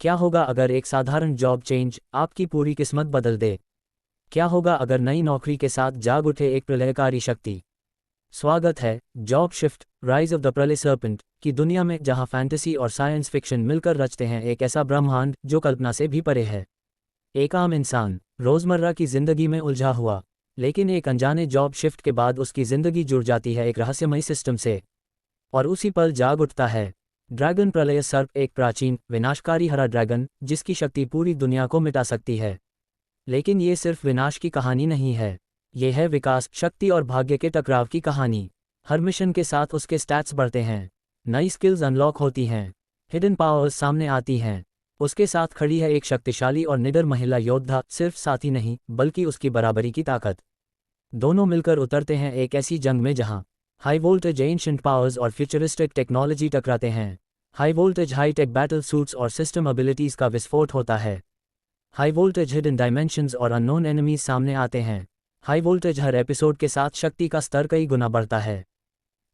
क्या होगा अगर एक साधारण जॉब चेंज आपकी पूरी किस्मत बदल दे? क्या होगा अगर नई नौकरी के साथ जाग उठे एक प्रलयकारी शक्ति? स्वागत है job shift rise of the प्रलय सर्पेंट की दुनिया में, जहां फैंटेसी और साइंस फिक्शन मिलकर रचते हैं एक ऐसा ब्रह्मांड जो कल्पना से भी परे है। एक आम इंसान रोजमर्रा की जिंदगी में उलझा हुआ, लेकिन एक अनजाने जॉब शिफ्ट के बाद उसकी जिंदगी जुड़ जाती है एक रहस्यमयी सिस्टम से, और उसी पल जाग उठता है ड्रैगन प्रलय सर्प, एक प्राचीन विनाशकारी हरा ड्रैगन जिसकी शक्ति पूरी दुनिया को मिटा सकती है। लेकिन ये सिर्फ विनाश की कहानी नहीं है, ये है विकास, शक्ति और भाग्य के टकराव की कहानी। हर मिशन के साथ उसके स्टैट्स बढ़ते हैं, नई स्किल्स अनलॉक होती हैं, हिडन पावर्स सामने आती हैं। उसके साथ खड़ी है एक शक्तिशाली और निडर महिला योद्धा, सिर्फ साथी नहीं बल्कि उसकी बराबरी की ताकत। दोनों मिलकर उतरते हैं एक ऐसी जंग में जहां हाई वोल्टेज एंशिएंट पावर्स और फ्यूचरिस्टिक टेक्नोलॉजी टकराते हैं। High voltage high tech battle suits और सिस्टम एबिलिटीज का विस्फोट होता है। हाई वोल्टेज हिडन डायमेंशंस और अननोन एनिमीज सामने आते हैं। हाई वोल्टेज हर एपिसोड के साथ शक्ति का स्तर कई गुना बढ़ता है।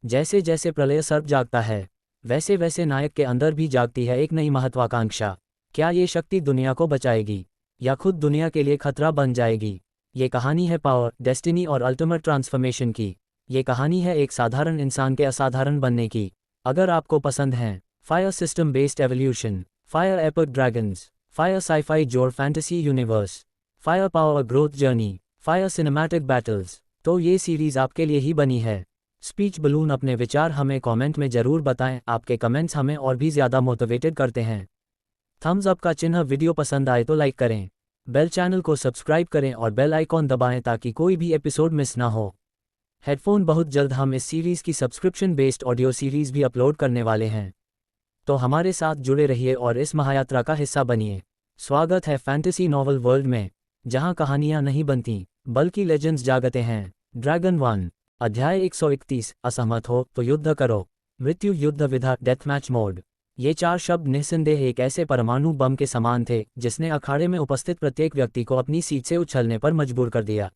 जैसे जैसे प्रलय सर्प जागता है, वैसे वैसे नायक के अंदर भी जागती है एक नई महत्वाकांक्षा। क्या ये शक्ति दुनिया को बचाएगी या खुद दुनिया के लिए खतरा बन जाएगी? ये कहानी है पावर, डेस्टिनी और अल्टीमेट ट्रांसफॉर्मेशन की। ये कहानी है एक साधारण इंसान के असाधारण बनने की। अगर आपको पसंद है fire system based evolution, fire epic dragons, fire scifi जोर fantasy universe, fire power growth journey, fire cinematic battles, तो ये सीरीज आपके लिए ही बनी है। स्पीच बलून अपने विचार हमें कमेंट में जरूर बताएं, आपके कमेंट्स हमें और भी ज़्यादा मोटिवेटेड करते हैं। थम्स अप का चिन्ह, वीडियो पसंद आए तो लाइक करें, बेल चैनल को सब्सक्राइब करें और बेल आइकॉन दबाएं ताकि कोई भी एपिसोड मिस ना हो। हेडफोन बहुत जल्द हम इस सीरीज़ की सब्सक्रिप्शन बेस्ड ऑडियो सीरीज़ भी अपलोड करने वाले हैं, तो हमारे साथ जुड़े रहिए और इस महायात्रा का हिस्सा बनिए। स्वागत है फैंटेसी नॉवल वर्ल्ड में, जहां कहानियां नहीं बनती बल्कि लेजेंड्स जागते हैं। ड्रैगन 1 अध्याय 131, असहमत हो तो युद्ध करो। मृत्यु युद्ध विधा, डेथ मैच मोड। ये 4 शब्द निस्संदेह एक ऐसे परमाणु बम के समान थे जिसने अखाड़े में उपस्थित प्रत्येक व्यक्ति को अपनी सीट से उछलने पर मजबूर कर दिया।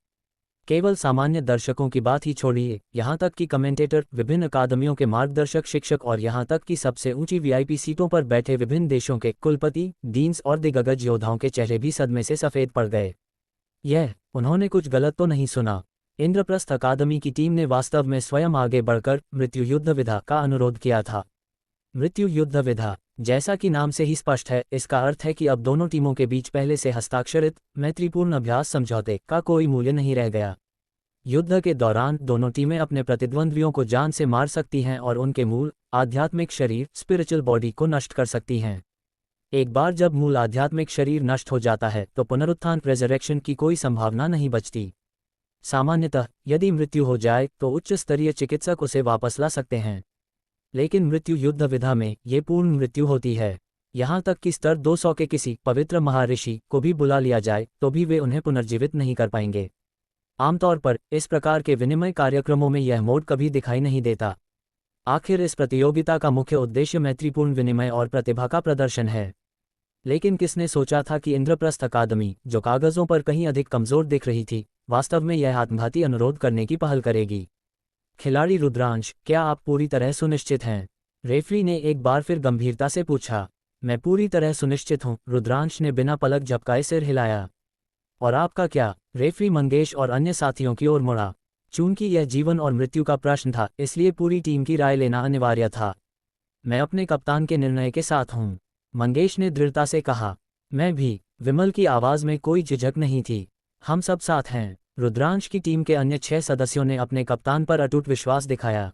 केवल सामान्य दर्शकों की बात ही छोड़िए, यहाँ तक कि कमेंटेटर, विभिन्न अकादमियों के मार्गदर्शक, शिक्षक और यहाँ तक कि सबसे ऊंची वीआईपी सीटों पर बैठे विभिन्न देशों के कुलपति, डीन्स और दिग्गज योद्धाओं के चेहरे भी सदमे से सफ़ेद पड़ गए। उन्होंने कुछ गलत तो नहीं सुना। इंद्रप्रस्थ अकादमी की टीम ने वास्तव में स्वयं आगे बढ़कर मृत्यु युद्ध विधा का अनुरोध किया था। मृत्यु युद्ध विधा, जैसा कि नाम से ही स्पष्ट है, इसका अर्थ है कि अब दोनों टीमों के बीच पहले से हस्ताक्षरित मैत्रीपूर्ण अभ्यास समझौते का कोई मूल्य नहीं रह गया। युद्ध के दौरान दोनों टीमें अपने प्रतिद्वंद्वियों को जान से मार सकती हैं और उनके मूल आध्यात्मिक शरीर, स्पिरिचुअल बॉडी को नष्ट कर सकती हैं। एक बार जब मूल आध्यात्मिक शरीर नष्ट हो जाता है तो पुनरुत्थान, रेजरेक्शन की कोई संभावना नहीं बचती। सामान्यतः यदि मृत्यु हो जाए तो उच्च स्तरीय चिकित्सक उसे वापस ला सकते हैं, लेकिन मृत्यु युद्ध विधा में ये पूर्ण मृत्यु होती है। यहाँ तक कि स्तर 200 के किसी पवित्र महर्षि को भी बुला लिया जाए तो भी वे उन्हें पुनर्जीवित नहीं कर पाएंगे। आमतौर पर इस प्रकार के विनिमय कार्यक्रमों में यह मोड कभी दिखाई नहीं देता। आखिर इस प्रतियोगिता का मुख्य उद्देश्य मैत्रीपूर्ण विनिमय और प्रतिभा का प्रदर्शन है। लेकिन किसने सोचा था कि इंद्रप्रस्थ अकादमी, जो कागजों पर कहीं अधिक कमजोर दिख रही थी, वास्तव में यह आत्मघाती अनुरोध करने की पहल करेगी। खिलाड़ी रुद्रांश, क्या आप पूरी तरह सुनिश्चित हैं? रेफरी ने एक बार फिर गंभीरता से पूछा। मैं पूरी तरह सुनिश्चित हूं, रुद्रांश ने बिना पलक झपकाए सिर हिलाया। और आपका क्या? रेफरी मंगेश और अन्य साथियों की ओर मुड़ा। चूंकि यह जीवन और मृत्यु का प्रश्न था, इसलिए पूरी टीम की राय लेना अनिवार्य था। मैं अपने कप्तान के निर्णय के साथ हूं, मंगेश ने दृढ़ता से कहा। मैं भी, विमल की आवाज में कोई झिझक नहीं थी। हम सब साथ हैं। रुद्रांश की टीम के अन्य 6 सदस्यों ने अपने कप्तान पर अटूट विश्वास दिखाया।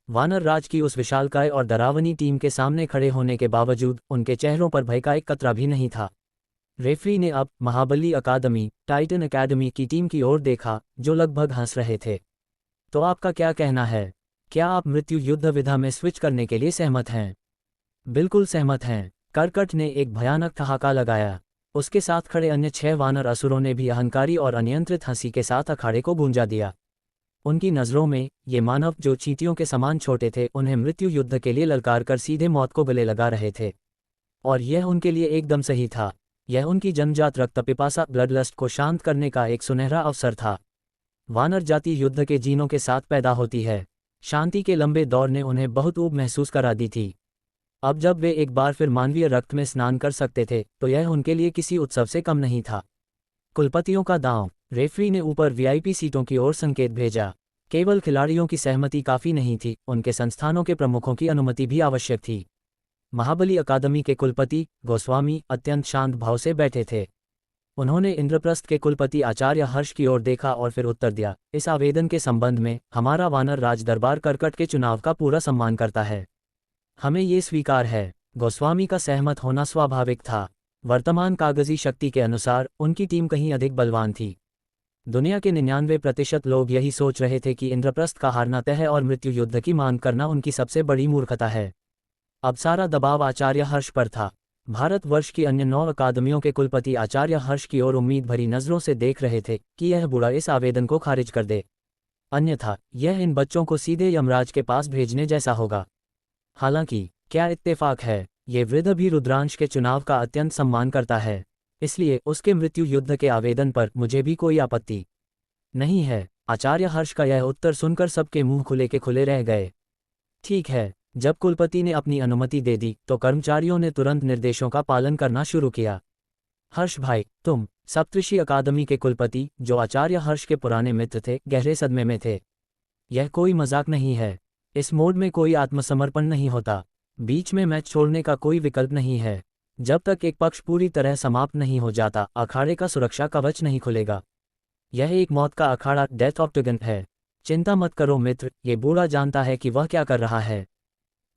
वानर राज की उस विशालकाय और डरावनी टीम के सामने खड़े होने के बावजूद उनके चेहरों पर भय का एक कतरा भी नहीं था। रेफरी ने अब महाबली अकादमी, टाइटन अकादमी की टीम की ओर देखा, जो लगभग हंस रहे थे। तो आपका क्या कहना है? क्या आप मृत्यु युद्ध विधा में स्विच करने के लिए सहमत हैं? बिल्कुल सहमत हैं, कर्कट ने एक भयानक ठहाका लगाया। उसके साथ खड़े अन्य 6 वानर असुरों ने भी अहंकारी और अनियंत्रित हंसी के साथ अखाड़े को गूंजा दिया। उनकी नज़रों में ये मानव, जो चींटियों के समान छोटे थे, उन्हें मृत्यु युद्ध के लिए ललकार कर सीधे मौत को गले लगा रहे थे। और यह उनके लिए एकदम सही था। यह उनकी जन्मजात रक्त पिपासा, ब्लडलस्ट को शांत करने का एक सुनहरा अवसर था। वानर जाति युद्ध के जीनों के साथ पैदा होती है। शांति के लंबे दौर ने उन्हें बहुत ऊब महसूस करा दी थी। अब जब वे एक बार फिर मानवीय रक्त में स्नान कर सकते थे तो यह उनके लिए किसी उत्सव से कम नहीं था। कुलपतियों का दांव। रेफरी ने ऊपर वीआईपी सीटों की ओर संकेत भेजा। केवल खिलाड़ियों की सहमति काफ़ी नहीं थी, उनके संस्थानों के प्रमुखों की अनुमति भी आवश्यक थी। महाबली अकादमी के कुलपति गोस्वामी अत्यंत शांत भाव से बैठे थे। उन्होंने इंद्रप्रस्थ के कुलपति आचार्य हर्ष की ओर देखा और फिर उत्तर दिया, इस आवेदन के संबंध में हमारा वानर राज दरबार करकट के चुनाव का पूरा सम्मान करता है। हमें ये स्वीकार है। गोस्वामी का सहमत होना स्वाभाविक था। वर्तमान कागजी शक्ति के अनुसार उनकी टीम कहीं अधिक बलवान थी। दुनिया के 99% लोग यही सोच रहे थे कि इंद्रप्रस्थ का हारना तय है और मृत्यु युद्ध की मांग करना उनकी सबसे बड़ी मूर्खता है। अब सारा दबाव आचार्य हर्ष पर था। भारतवर्ष की अन्य 9 अकादमियों के कुलपति आचार्य हर्ष की ओर उम्मीद भरी नज़रों से देख रहे थे कि यह बूढ़ा इस आवेदन को खारिज कर दे, अन्यथा यह इन बच्चों को सीधे यमराज के पास भेजने जैसा होगा। हालांकि क्या इत्तेफाक है, ये वृद्ध भी रुद्रांश के चुनाव का अत्यंत सम्मान करता है, इसलिए उसके मृत्यु युद्ध के आवेदन पर मुझे भी कोई आपत्ति नहीं है। आचार्य हर्ष का यह उत्तर सुनकर सबके मुंह खुले के खुले रह गए। ठीक है। जब कुलपति ने अपनी अनुमति दे दी तो कर्मचारियों ने तुरंत निर्देशों का पालन करना शुरू किया। हर्ष भाई, तुम सप्तऋषि अकादमी के कुलपति, जो आचार्य हर्ष के पुराने मित्र थे, गहरे सदमे में थे। यह कोई मजाक नहीं है। इस मोड में कोई आत्मसमर्पण नहीं होता। बीच में मैच छोड़ने का कोई विकल्प नहीं है। जब तक एक पक्ष पूरी तरह समाप्त नहीं हो जाता, अखाड़े का सुरक्षा कवच नहीं खुलेगा। यह एक मौत का अखाड़ा, डेथ ऑक्टेगन है। चिंता मत करो मित्र, ये बूढ़ा जानता है कि वह क्या कर रहा है।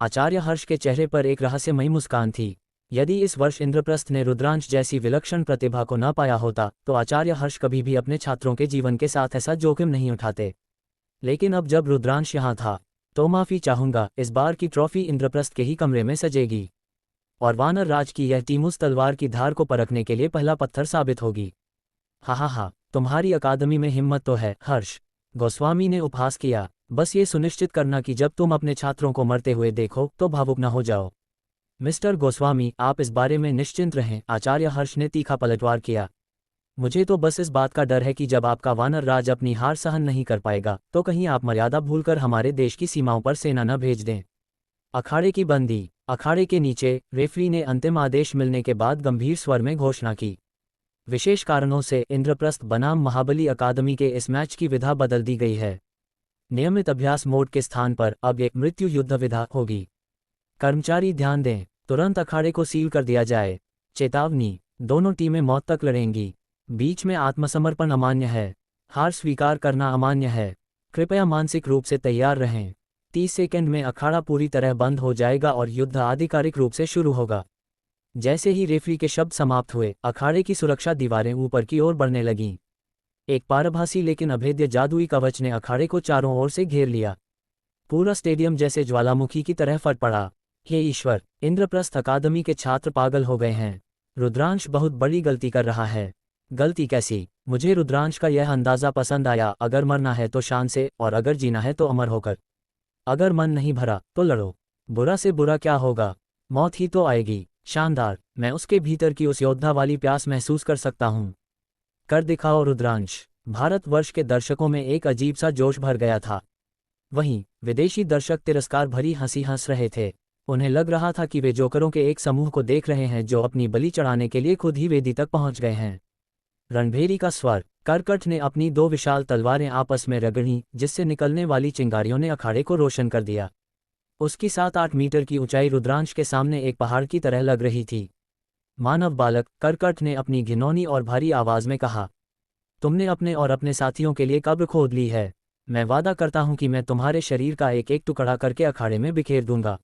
आचार्य हर्ष के चेहरे पर एक रहस्यमयी मुस्कान थी। यदि इस वर्ष इंद्रप्रस्थ ने रुद्रांश जैसी विलक्षण प्रतिभा को न पाया होता तो आचार्य हर्ष कभी भी अपने छात्रों के जीवन के साथ ऐसा जोखिम नहीं उठाते। लेकिन अब जब रुद्रांश यहाँ था तो माफ़ी चाहूँगा, इस बार की ट्रॉफी इंद्रप्रस्थ के ही कमरे में सजेगी और वानर राज की यह टीम उस तलवार की धार को परखने के लिए पहला पत्थर साबित होगी। हा, तुम्हारी अकादमी में हिम्मत तो है हर्ष, गोस्वामी ने उपहास किया। बस ये सुनिश्चित करना कि जब तुम अपने छात्रों को मरते हुए देखो तो भावुक न हो जाओ। मिस्टर गोस्वामी, आप इस बारे में निश्चिंत रहें, आचार्य हर्ष ने तीखा पलटवार किया। मुझे तो बस इस बात का डर है कि जब आपका वानर राज अपनी हार सहन नहीं कर पाएगा तो कहीं आप मर्यादा भूलकर हमारे देश की सीमाओं पर सेना न भेज दें। अखाड़े की बंदी। अखाड़े के नीचे रेफरी ने अंतिम आदेश मिलने के बाद गंभीर स्वर में घोषणा की। विशेष कारणों से इंद्रप्रस्थ बनाम महाबली अकादमी के इस मैच की विधा बदल दी गई है। नियमित अभ्यास मोड के स्थान पर अब एक मृत्यु युद्ध विधा होगी। कर्मचारी ध्यान दें, तुरंत अखाड़े को सील कर दिया जाए। चेतावनी, दोनों टीमें मौत तक लड़ेंगी। बीच में आत्मसमर्पण अमान्य है, हार स्वीकार करना अमान्य है। कृपया मानसिक रूप से तैयार रहें। 30 सेकंड में अखाड़ा पूरी तरह बंद हो जाएगा और युद्ध आधिकारिक रूप से शुरू होगा। जैसे ही रेफरी के शब्द समाप्त हुए, अखाड़े की सुरक्षा दीवारें ऊपर की ओर बढ़ने लगीं। एक पारभासी लेकिन अभेद्य जादुई कवच ने अखाड़े को चारों ओर से घेर लिया। पूरा स्टेडियम जैसे ज्वालामुखी की तरह फट पड़ा। हे ईश्वर, इंद्रप्रस्थ अकादमी के छात्र पागल हो गए हैं। रुद्रांश बहुत बड़ी गलती कर रहा है। गलती कैसी? मुझे रुद्रांश का यह अंदाज़ा पसंद आया, अगर मरना है तो शान से और अगर जीना है तो अमर होकर। अगर मन नहीं भरा तो लड़ो। बुरा से बुरा क्या होगा, मौत ही तो आएगी। शानदार, मैं उसके भीतर की उस योद्धा वाली प्यास महसूस कर सकता हूँ। कर दिखाओ रुद्रांश। भारतवर्ष के दर्शकों में एक अजीब सा जोश भर गया था। वहीं विदेशी दर्शक तिरस्कार भरी हंसी हंस रहे थे। उन्हें लग रहा था कि वे जोकरों के एक समूह को देख रहे हैं जो अपनी बलि चढ़ाने के लिए खुद ही वेदी तक पहुंच गए हैं। रणभेरी का स्वर। करकट ने अपनी 2 विशाल तलवारें आपस में रगड़ी, जिससे निकलने वाली चिंगारियों ने अखाड़े को रोशन कर दिया। उसकी 7-8 मीटर की ऊंचाई रुद्रांश के सामने एक पहाड़ की तरह लग रही थी। मानव बालक, करकट ने अपनी घिनौनी और भारी आवाज में कहा, तुमने अपने और अपने साथियों के लिए कब्र खोद ली है। मैं वादा करता हूं कि मैं तुम्हारे शरीर का एक एक टुकड़ा करके अखाड़े में बिखेर दूंगा।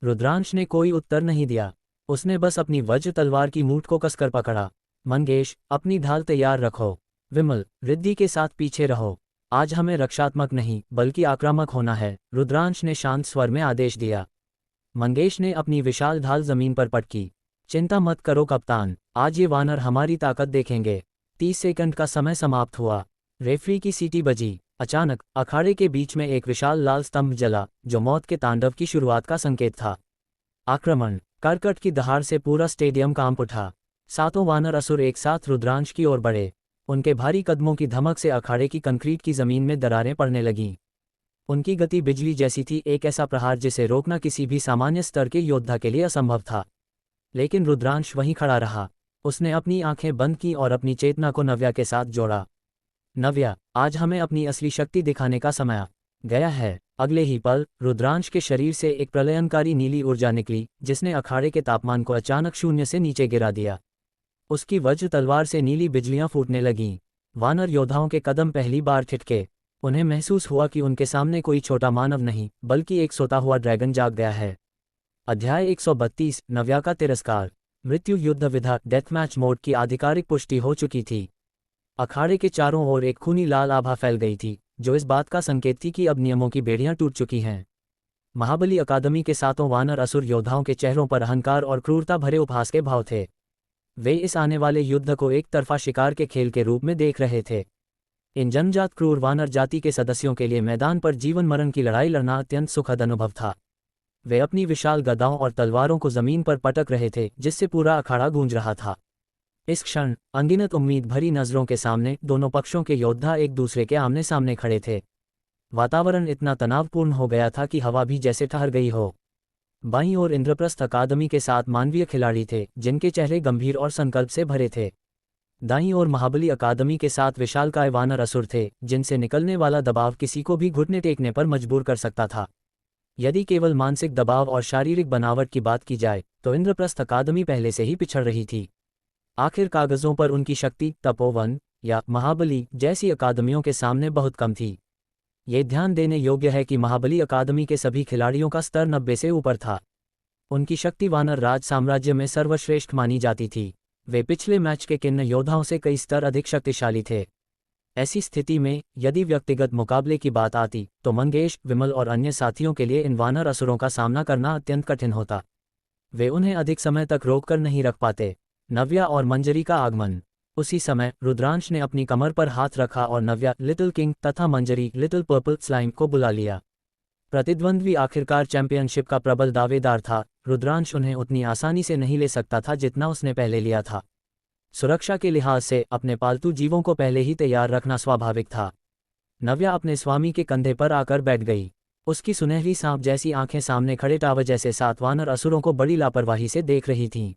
रुद्रांश ने कोई उत्तर नहीं दिया। उसने बस अपनी वज्र तलवार की मूठ को कसकर पकड़ा। मंगेश, अपनी ढाल तैयार रखो। विमल, रिद्धि के साथ पीछे रहो। आज हमें रक्षात्मक नहीं बल्कि आक्रामक होना है, रुद्रांश ने शांत स्वर में आदेश दिया। मंगेश ने अपनी विशाल ढाल जमीन पर पटकी। चिंता मत करो कप्तान, आज ये वानर हमारी ताकत देखेंगे। 30 सेकंड का समय समाप्त हुआ। रेफरी की सीटी बजी। अचानक अखाड़े के बीच में एक विशाल लाल स्तंभ जला, जो मौत के तांडव की शुरुआत का संकेत था। आक्रमण। करकट की दहाड़ से पूरा स्टेडियम कांप उठा। 7 वानर असुर एक साथ रुद्रांश की ओर बढ़े। उनके भारी कदमों की धमक से अखाड़े की कंक्रीट की जमीन में दरारें पड़ने लगीं। उनकी गति बिजली जैसी थी, एक ऐसा प्रहार जिसे रोकना किसी भी सामान्य स्तर के योद्धा के लिए असंभव था। लेकिन रुद्रांश वहीं खड़ा रहा। उसने अपनी आंखें बंद की और अपनी चेतना को नव्या के साथ जोड़ा। नव्या, आज हमें अपनी असली शक्ति दिखाने का समय आ गया है। अगले ही पल रुद्रांश के शरीर से एक प्रलयंकारी नीली ऊर्जा निकली, जिसने अखाड़े के तापमान को अचानक शून्य से नीचे गिरा दिया। उसकी वज्र तलवार से नीली बिजलियां फूटने लगीं। वानर योद्धाओं के कदम पहली बार ठिठके। उन्हें महसूस हुआ कि उनके सामने कोई छोटा मानव नहीं, बल्कि एक सोता हुआ ड्रैगन जाग गया है। अध्याय 132, नव्या का तिरस्कार। मृत्यु युद्ध विधा डेथ मैच मोड की आधिकारिक पुष्टि हो चुकी थी। अखाड़े के चारों ओर एक खूनी लाल आभा फैल गई थी, जो इस बात का संकेत थी कि अब नियमों की बेड़ियां टूट चुकी हैं। महाबली अकादमी के सातों वानर असुर योद्धाओं के चेहरों पर अहंकार और क्रूरता भरे उपहास के भाव थे। वे इस आने वाले युद्ध को एक तरफा शिकार के खेल के रूप में देख रहे थे। इन जन्मजात क्रूर वानर जाति के सदस्यों के लिए मैदान पर जीवन मरण की लड़ाई लड़ना अत्यंत सुखद अनुभव था। वे अपनी विशाल गदाओं और तलवारों को जमीन पर पटक रहे थे, जिससे पूरा अखाड़ा गूंज रहा था। इस क्षण अनगिनत उम्मीद भरी नजरों के सामने दोनों पक्षों के योद्धा एक दूसरे के आमने सामने खड़े थे। वातावरण इतना तनावपूर्ण हो गया था कि हवा भी जैसे ठहर गई हो। बाईं ओर इंद्रप्रस्थ अकादमी के 7 मानवीय खिलाड़ी थे, जिनके चेहरे गंभीर और संकल्प से भरे थे। दाईं ओर महाबली अकादमी के 7 विशालकाय वानर असुर थे, जिनसे निकलने वाला दबाव किसी को भी घुटने टेकने पर मजबूर कर सकता था। यदि केवल मानसिक दबाव और शारीरिक बनावट की बात की जाए तो इंद्रप्रस्थ अकादमी पहले से ही पिछड़ रही थी। आखिर कागजों पर उनकी शक्ति तपोवन या महाबली जैसी अकादमियों के सामने बहुत कम थी। ये ध्यान देने योग्य है कि महाबली अकादमी के सभी खिलाड़ियों का स्तर 90 से ऊपर था। उनकी शक्ति वानर राज साम्राज्य में सर्वश्रेष्ठ मानी जाती थी। वे पिछले मैच के किन्न योद्धाओं से कई स्तर अधिक शक्तिशाली थे। ऐसी स्थिति में यदि व्यक्तिगत मुकाबले की बात आती तो मंगेश, विमल और अन्य साथियों के लिए इन वानर असुरों का सामना करना अत्यंत कठिन होता। वे उन्हें अधिक समय तक रोककर नहीं रख पाते। नव्या और मंजरी का आगमन। उसी समय रुद्रांश ने अपनी कमर पर हाथ रखा और नव्या लिटिल किंग तथा मंजरी लिटिल पर्पल स्लाइम को बुला लिया। प्रतिद्वंद्वी आखिरकार चैंपियनशिप का प्रबल दावेदार था। रुद्रांश उन्हें उतनी आसानी से नहीं ले सकता था जितना उसने पहले लिया था। सुरक्षा के लिहाज से अपने पालतू जीवों को पहले ही तैयार रखना स्वाभाविक था। नव्या अपने स्वामी के कंधे पर आकर बैठ गई। उसकी सुनहरी सांप जैसी आंखें सामने खड़े टावर जैसे 7 वानर असुरों को बड़ी लापरवाही से देख रही थीं।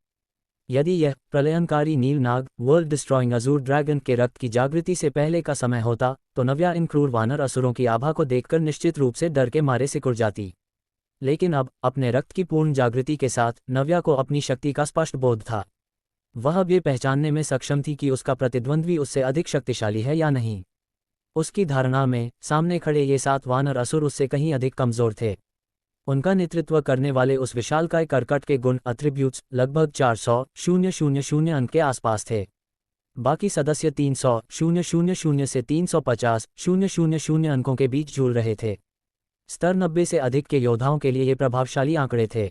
यदि यह प्रलयंकारी नील नाग वर्ल्ड डिस्ट्रॉइंग अजूर ड्रैगन के रक्त की जागृति से पहले का समय होता तो नव्या इन क्रूर वानर असुरों की आभा को देखकर निश्चित रूप से डर के मारे सिकुड़ जाती। लेकिन अब अपने रक्त की पूर्ण जागृति के साथ नव्या को अपनी शक्ति का स्पष्ट बोध था। वह अब ये पहचानने में सक्षम थी कि उसका प्रतिद्वंद्वी उससे अधिक शक्तिशाली है या नहीं। उसकी धारणा में सामने खड़े ये 7 वानर असुर उससे कहीं अधिक कमजोर थे। उनका नेतृत्व करने वाले उस विशालकाय कर्कट के गुण अट्रिब्यूट्स लगभग 400,000 अंक के आसपास थे। बाकी सदस्य 300,000 से 350,000 अंकों के बीच झूल रहे थे। स्तर 90 से अधिक के योद्धाओं के लिए ये प्रभावशाली आंकड़े थे।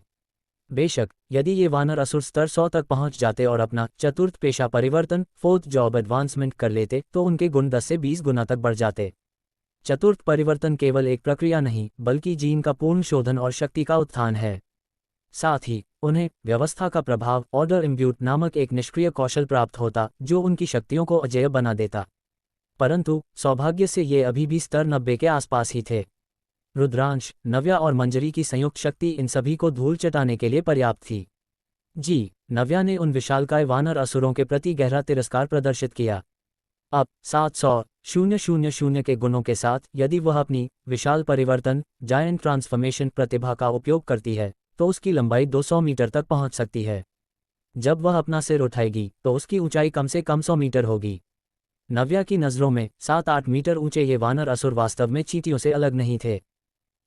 बेशक यदि ये वानर असुर स्तर 100 तक पहुंच जाते और अपना चतुर्थ पेशा परिवर्तन फोर्थ जॉब एडवांसमेंट कर लेते तो उनके गुण 10 से 20 गुना तक बढ़ जाते। चतुर्थ परिवर्तन केवल एक प्रक्रिया नहीं, बल्कि जीन का पूर्ण शोधन और शक्ति का उत्थान है। साथ ही उन्हें व्यवस्था का प्रभाव ऑर्डर इम्ब्यूट नामक एक निष्क्रिय कौशल प्राप्त होता, जो उनकी शक्तियों को अजेय बना देता। परंतु सौभाग्य से ये अभी भी स्तर 90 के आसपास ही थे। रुद्रांश, नव्या और मंजरी की संयुक्त शक्ति इन सभी को धूल चटाने के लिए पर्याप्त थी। जी, नव्या ने उन विशालकाय वानर असुरों के प्रति गहरा तिरस्कार प्रदर्शित किया। अब 700,000 के गुणों के साथ यदि वह अपनी विशाल परिवर्तन जायंट ट्रांसफॉर्मेशन प्रतिभा का उपयोग करती है तो उसकी लंबाई 200 मीटर तक पहुंच सकती है। जब वह अपना सिर उठाएगी तो उसकी ऊंचाई कम से कम 100 मीटर होगी। नव्या की नज़रों में 7-8 मीटर ऊंचे ये वानर असुर वास्तव में चींटियों से अलग नहीं थे।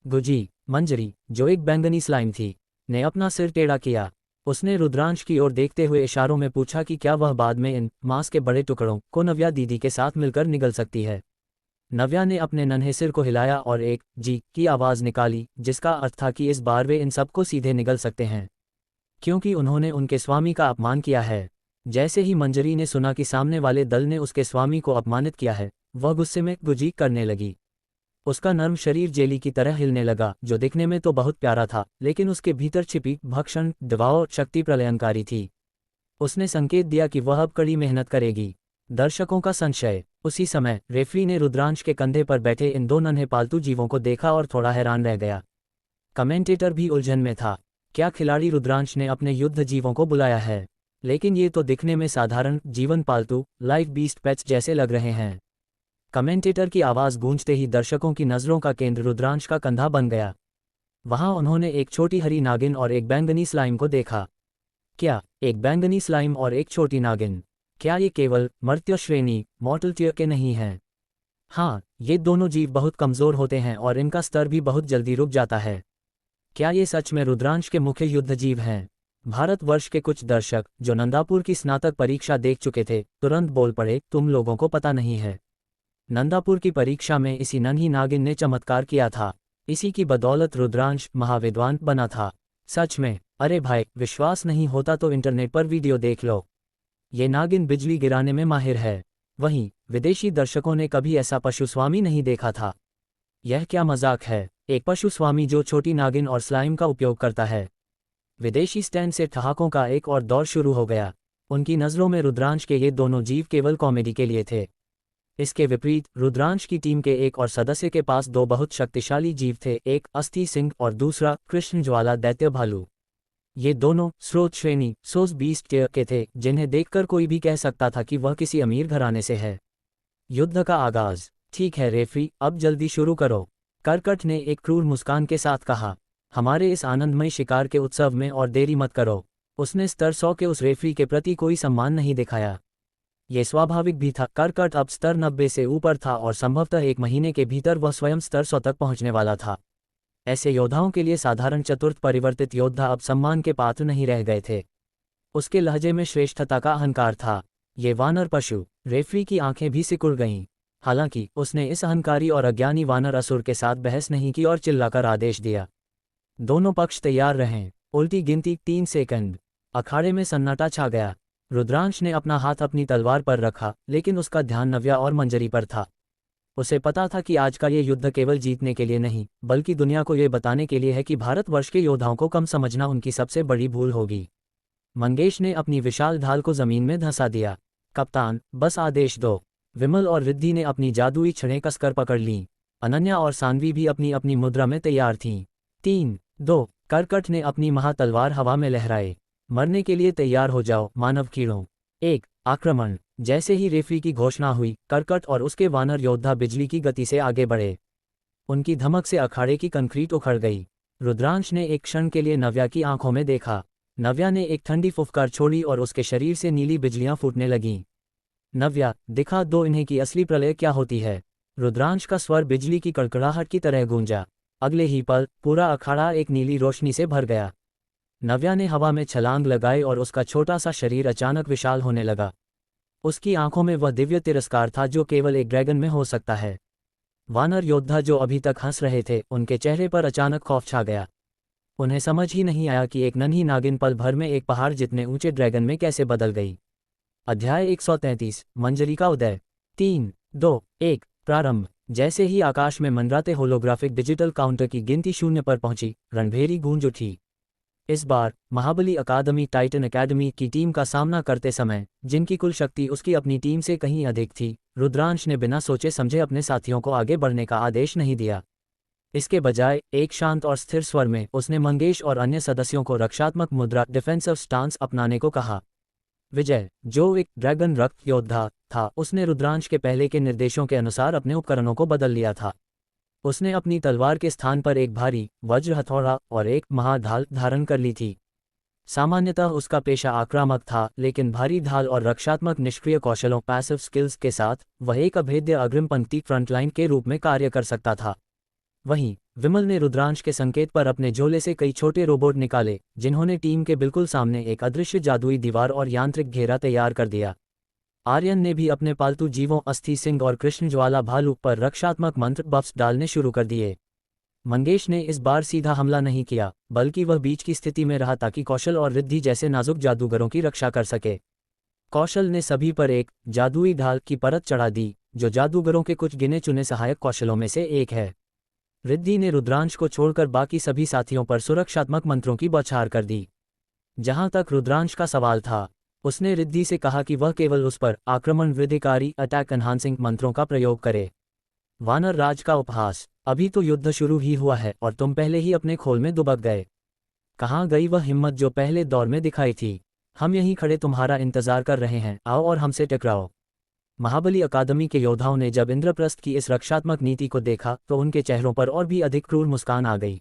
गुजी, मंजरी, जो एक बैंगनी स्लाइम थी, ने अपना सिर टेढ़ा किया। उसने रुद्रांश की ओर देखते हुए इशारों में पूछा कि क्या वह बाद में इन मांस के बड़े टुकड़ों को नव्या दीदी के साथ मिलकर निगल सकती है। नव्या ने अपने नन्हे सिर को हिलाया और एक जी की आवाज़ निकाली, जिसका अर्थ था कि इस बार वे इन सबको सीधे निगल सकते हैं, क्योंकि उन्होंने उनके स्वामी का अपमान किया है। जैसे ही मंजरी ने सुना कि सामने वाले दल ने उसके स्वामी को अपमानित किया है, वह गुस्से में गुजी करने लगी। उसका नर्म शरीर जेली की तरह हिलने लगा, जो दिखने में तो बहुत प्यारा था, लेकिन उसके भीतर छिपी भक्षण दबाव शक्ति प्रलयंकारी थी। उसने संकेत दिया कि वह अब कड़ी मेहनत करेगी। दर्शकों का संशय। उसी समय रेफरी ने रुद्रांश के कंधे पर बैठे इन दो नन्हे पालतू जीवों को देखा और थोड़ा हैरान रह गया। कमेंटेटर भी उलझन में था। क्या खिलाड़ी रुद्रांश ने अपने युद्ध जीवों को बुलाया है? लेकिन ये तो दिखने में साधारण जीवन पालतू लाइव बीस्ट पेट्स जैसे लग रहे हैं। कमेंटेटर की आवाज़ गूंजते ही दर्शकों की नज़रों का केंद्र रुद्रांश का कंधा बन गया। वहां उन्होंने एक छोटी हरी नागिन और एक बैंगनी स्लाइम को देखा। क्या एक बैंगनी स्लाइम और एक छोटी नागिन? क्या ये केवल मर्त्य श्रेणी मॉर्टल टियर के नहीं हैं? हाँ, ये दोनों जीव बहुत कमज़ोर होते हैं और इनका स्तर भी बहुत जल्दी रुक जाता है। क्या ये सच में रुद्रांश के मुख्य युद्ध जीव हैं? भारतवर्ष के कुछ दर्शक जो नंदापुर की स्नातक परीक्षा देख चुके थे तुरंत बोल पड़े, तुम लोगों को पता नहीं है, नंदापुर की परीक्षा में इसी नन्ही नागिन ने चमत्कार किया था। इसी की बदौलत रुद्रांश महाविद्वान बना था। सच में? अरे भाई, विश्वास नहीं होता तो इंटरनेट पर वीडियो देख लो। ये नागिन बिजली गिराने में माहिर है। वहीं विदेशी दर्शकों ने कभी ऐसा पशुस्वामी नहीं देखा था। यह क्या मजाक है? एक पशुस्वामी जो छोटी नागिन और स्लाइम का उपयोग करता है। विदेशी स्टैंड से ठहाकों का एक और दौर शुरू हो गया। उनकी नज़रों में रुद्रांश के ये दोनों जीव केवल कॉमेडी के लिए थे। इसके विपरीत रुद्रांश की टीम के एक और सदस्य के पास दो बहुत शक्तिशाली जीव थे, एक अस्थि सिंह और दूसरा कृष्ण ज्वाला दैत्य भालू। ये दोनों स्रोत श्रेणी सोस बीस्ट टियर के थे, जिन्हें देखकर कोई भी कह सकता था कि वह किसी अमीर घराने से है। युद्ध का आगाज। ठीक है रेफरी, अब जल्दी शुरू करो, करकट ने एक क्रूर मुस्कान के साथ कहा। हमारे इस आनंदमय शिकार के उत्सव में और देरी मत करो। उसने स्तर 100 के उस रेफरी के प्रति कोई सम्मान नहीं दिखाया। ये स्वाभाविक भी था। करकट अब स्तर 90 से ऊपर था और संभवतः एक महीने के भीतर वह स्वयं स्तर 100 तक पहुंचने वाला था। ऐसे योद्धाओं के लिए साधारण चतुर्थ परिवर्तित योद्धा अब सम्मान के पात्र नहीं रह गए थे। उसके लहजे में श्रेष्ठता का अहंकार था। ये वानर पशु। रेफरी की आंखें भी सिकुड़ गईं। हालांकि उसने इस अहंकारी और अज्ञानी वानर असुर के साथ बहस नहीं की और चिल्लाकर आदेश दिया, दोनों पक्ष तैयार रहें। उल्टी गिनती 3 सेकंड। अखाड़े में सन्नाटा छा गया। रुद्रांश ने अपना हाथ अपनी तलवार पर रखा, लेकिन उसका ध्यान नव्या और मंजरी पर था। उसे पता था कि आज का ये युद्ध केवल जीतने के लिए नहीं, बल्कि दुनिया को ये बताने के लिए है कि भारतवर्ष के योद्धाओं को कम समझना उनकी सबसे बड़ी भूल होगी। मंगेश ने अपनी विशाल ढाल को जमीन में धंसा दिया। कप्तान, बस आदेश दो। विमल और रिद्धि ने अपनी जादुई छड़ें कसकर पकड़ लीं। अनन्या और सान्वी भी अपनी अपनी मुद्रा में तैयार थीं। 3, 2, करकट ने अपनी महातलवार हवा में लहराए। मरने के लिए तैयार हो जाओ मानव कीड़ों। 1, आक्रमण। जैसे ही रेफरी की घोषणा हुई, करकट और उसके वानर योद्धा बिजली की गति से आगे बढ़े। उनकी धमक से अखाड़े की कंक्रीट उखड़ गई। रुद्रांश ने एक क्षण के लिए नव्या की आंखों में देखा। नव्या ने एक ठंडी फुफकार छोड़ी और उसके शरीर से नीली बिजलियां फूटने लगीं। नव्या, दिखा दो इन्हें कि असली प्रलय क्या होती है। रुद्रांश का स्वर बिजली की कड़कड़ाहट की तरह गूंजा। अगले ही पल पूरा अखाड़ा एक नीली रोशनी से भर गया। नव्या ने हवा में छलांग लगाई और उसका छोटा सा शरीर अचानक विशाल होने लगा। उसकी आंखों में वह दिव्य तिरस्कार था जो केवल एक ड्रैगन में हो सकता है। वानर योद्धा जो अभी तक हंस रहे थे, उनके चेहरे पर अचानक खौफ छा गया। उन्हें समझ ही नहीं आया कि एक नन्ही नागिन पल भर में एक पहाड़ जितने ऊंचे ड्रैगन में कैसे बदल गई। अध्याय 133, मंजरी का उदय। 3, 2, 1, प्रारंभ। जैसे ही आकाश में मंडराते होलोग्राफिक डिजिटल काउंटर की गिनती 0 पर पहुंची, रणभेरी गूंज उठी। इस बार महाबली अकादमी टाइटन अकेडमी की टीम का सामना करते समय, जिनकी कुल शक्ति उसकी अपनी टीम से कहीं अधिक थी, रुद्रांश ने बिना सोचे समझे अपने साथियों को आगे बढ़ने का आदेश नहीं दिया। इसके बजाय एक शांत और स्थिर स्वर में उसने मंगेश और अन्य सदस्यों को रक्षात्मक मुद्रा डिफेंसिव स्टांस अपनाने को कहा। विजय, जो एक ड्रैगन रक्त योद्धा था, उसने रुद्रांश के पहले के निर्देशों के अनुसार अपने उपकरणों को बदल लिया था। उसने अपनी तलवार के स्थान पर एक भारी वज्र हथौड़ा और एक महाढाल धारण कर ली थी। सामान्यतः उसका पेशा आक्रामक था, लेकिन भारी ढाल और रक्षात्मक निष्क्रिय कौशलों पैसिव स्किल्स के साथ वह एक अभेद्य अग्रिम पंक्ति फ्रंटलाइन के रूप में कार्य कर सकता था। वहीं विमल ने रुद्रांश के संकेत पर अपने झोले से कई छोटे रोबोट निकाले, जिन्होंने टीम के बिल्कुल सामने एक अदृश्य जादुई दीवार और यांत्रिक घेरा तैयार कर दिया। आर्यन ने भी अपने पालतू जीवों अस्थि सिंह और कृष्ण ज्वाला भालू पर रक्षात्मक मंत्र बफ्स डालने शुरू कर दिए। मंगेश ने इस बार सीधा हमला नहीं किया, बल्कि वह बीच की स्थिति में रहा ताकि कौशल और रिद्धि जैसे नाजुक जादूगरों की रक्षा कर सके। कौशल ने सभी पर एक जादुई ढाल की परत चढ़ा दी, जो जादूगरों के कुछ गिने चुने सहायक कौशलों में से एक है। रिद्धि ने रुद्रांश को छोड़कर बाकी सभी साथियों पर सुरक्षात्मक मंत्रों की बौछार कर दी। जहां तक रुद्रांश का सवाल था, उसने रिद्धि से कहा कि वह केवल उस पर आक्रमण वृद्धिकारी अटैक एनहांसिंग मंत्रों का प्रयोग करे। वानर राज का उपहास। अभी तो युद्ध शुरू ही हुआ है और तुम पहले ही अपने खोल में दुबक गए। कहाँ गई वह हिम्मत जो पहले दौर में दिखाई थी? हम यहीं खड़े तुम्हारा इंतजार कर रहे हैं, आओ और हमसे टकराओ। महाबली अकादमी के योद्धाओं ने जब इंद्रप्रस्थ की इस रक्षात्मक नीति को देखा तो उनके चेहरों पर और भी अधिक क्रूर मुस्कान आ गई।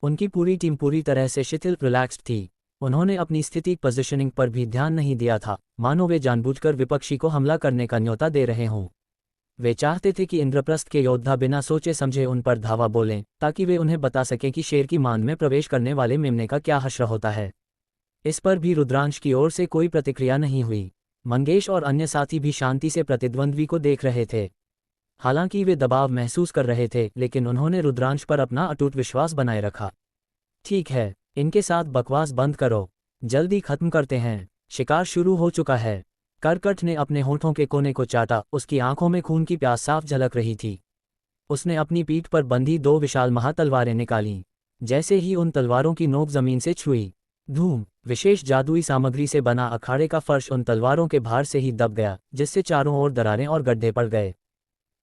उनकी पूरी टीम पूरी तरह से शिथिल रिलैक्स्ड थी। उन्होंने अपनी स्थिति पोजीशनिंग पर भी ध्यान नहीं दिया था, मानो वे जानबूझकर विपक्षी को हमला करने का न्योता दे रहे हों। वे चाहते थे कि इंद्रप्रस्थ के योद्धा बिना सोचे समझे उन पर धावा बोलें, ताकि वे उन्हें बता सकें कि शेर की मांद में प्रवेश करने वाले मेमने का क्या हश्र होता है। इस पर भी रुद्रांश की ओर से कोई प्रतिक्रिया नहीं हुई। मंगेश और अन्य साथी भी शांति से प्रतिद्वंद्वी को देख रहे थे। हालांकि वे दबाव महसूस कर रहे थे, लेकिन उन्होंने रुद्रांश पर अपना अटूट विश्वास बनाए रखा। ठीक है, इनके साथ बकवास बंद करो, जल्दी खत्म करते हैं, शिकार शुरू हो चुका है। करकट ने अपने होठों के कोने को चाटा, उसकी आंखों में खून की प्यास साफ झलक रही थी। उसने अपनी पीठ पर बंधी 2 विशाल महातलवारें निकालीं। जैसे ही उन तलवारों की नोक जमीन से छुई, धूम, विशेष जादुई सामग्री से बना अखाड़े का फर्श उन तलवारों के भार से ही दब गया, जिससे चारों ओर दरारें और गड्ढे पड़ गए।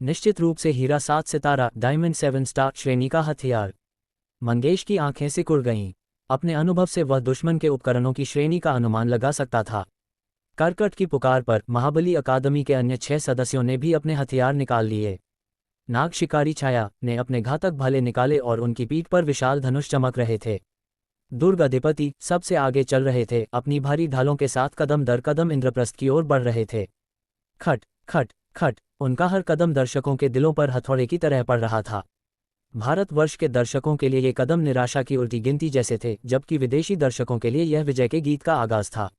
निश्चित रूप से हीरा 7 सितारा डायमंड 7 स्टार श्रेणी का हथियार। मंगेश की आंखें सिकुड़ गईं। अपने अनुभव से वह दुश्मन के उपकरणों की श्रेणी का अनुमान लगा सकता था। करकट की पुकार पर महाबली अकादमी के अन्य 6 सदस्यों ने भी अपने हथियार निकाल लिए। नाग शिकारी छाया ने अपने घातक भाले निकाले और उनकी पीठ पर विशाल धनुष चमक रहे थे। दुर्ग अधिपति सबसे आगे चल रहे थे, अपनी भारी ढालों के साथ कदम दर कदम इंद्रप्रस्थ की ओर बढ़ रहे थे। खट खट खट, उनका हर कदम दर्शकों के दिलों पर हथौड़े की तरह पड़ रहा था। भारतवर्ष के दर्शकों के लिए ये कदम निराशा की उल्टी गिनती जैसे थे, जबकि विदेशी दर्शकों के लिए यह विजय के गीत का आगाज था।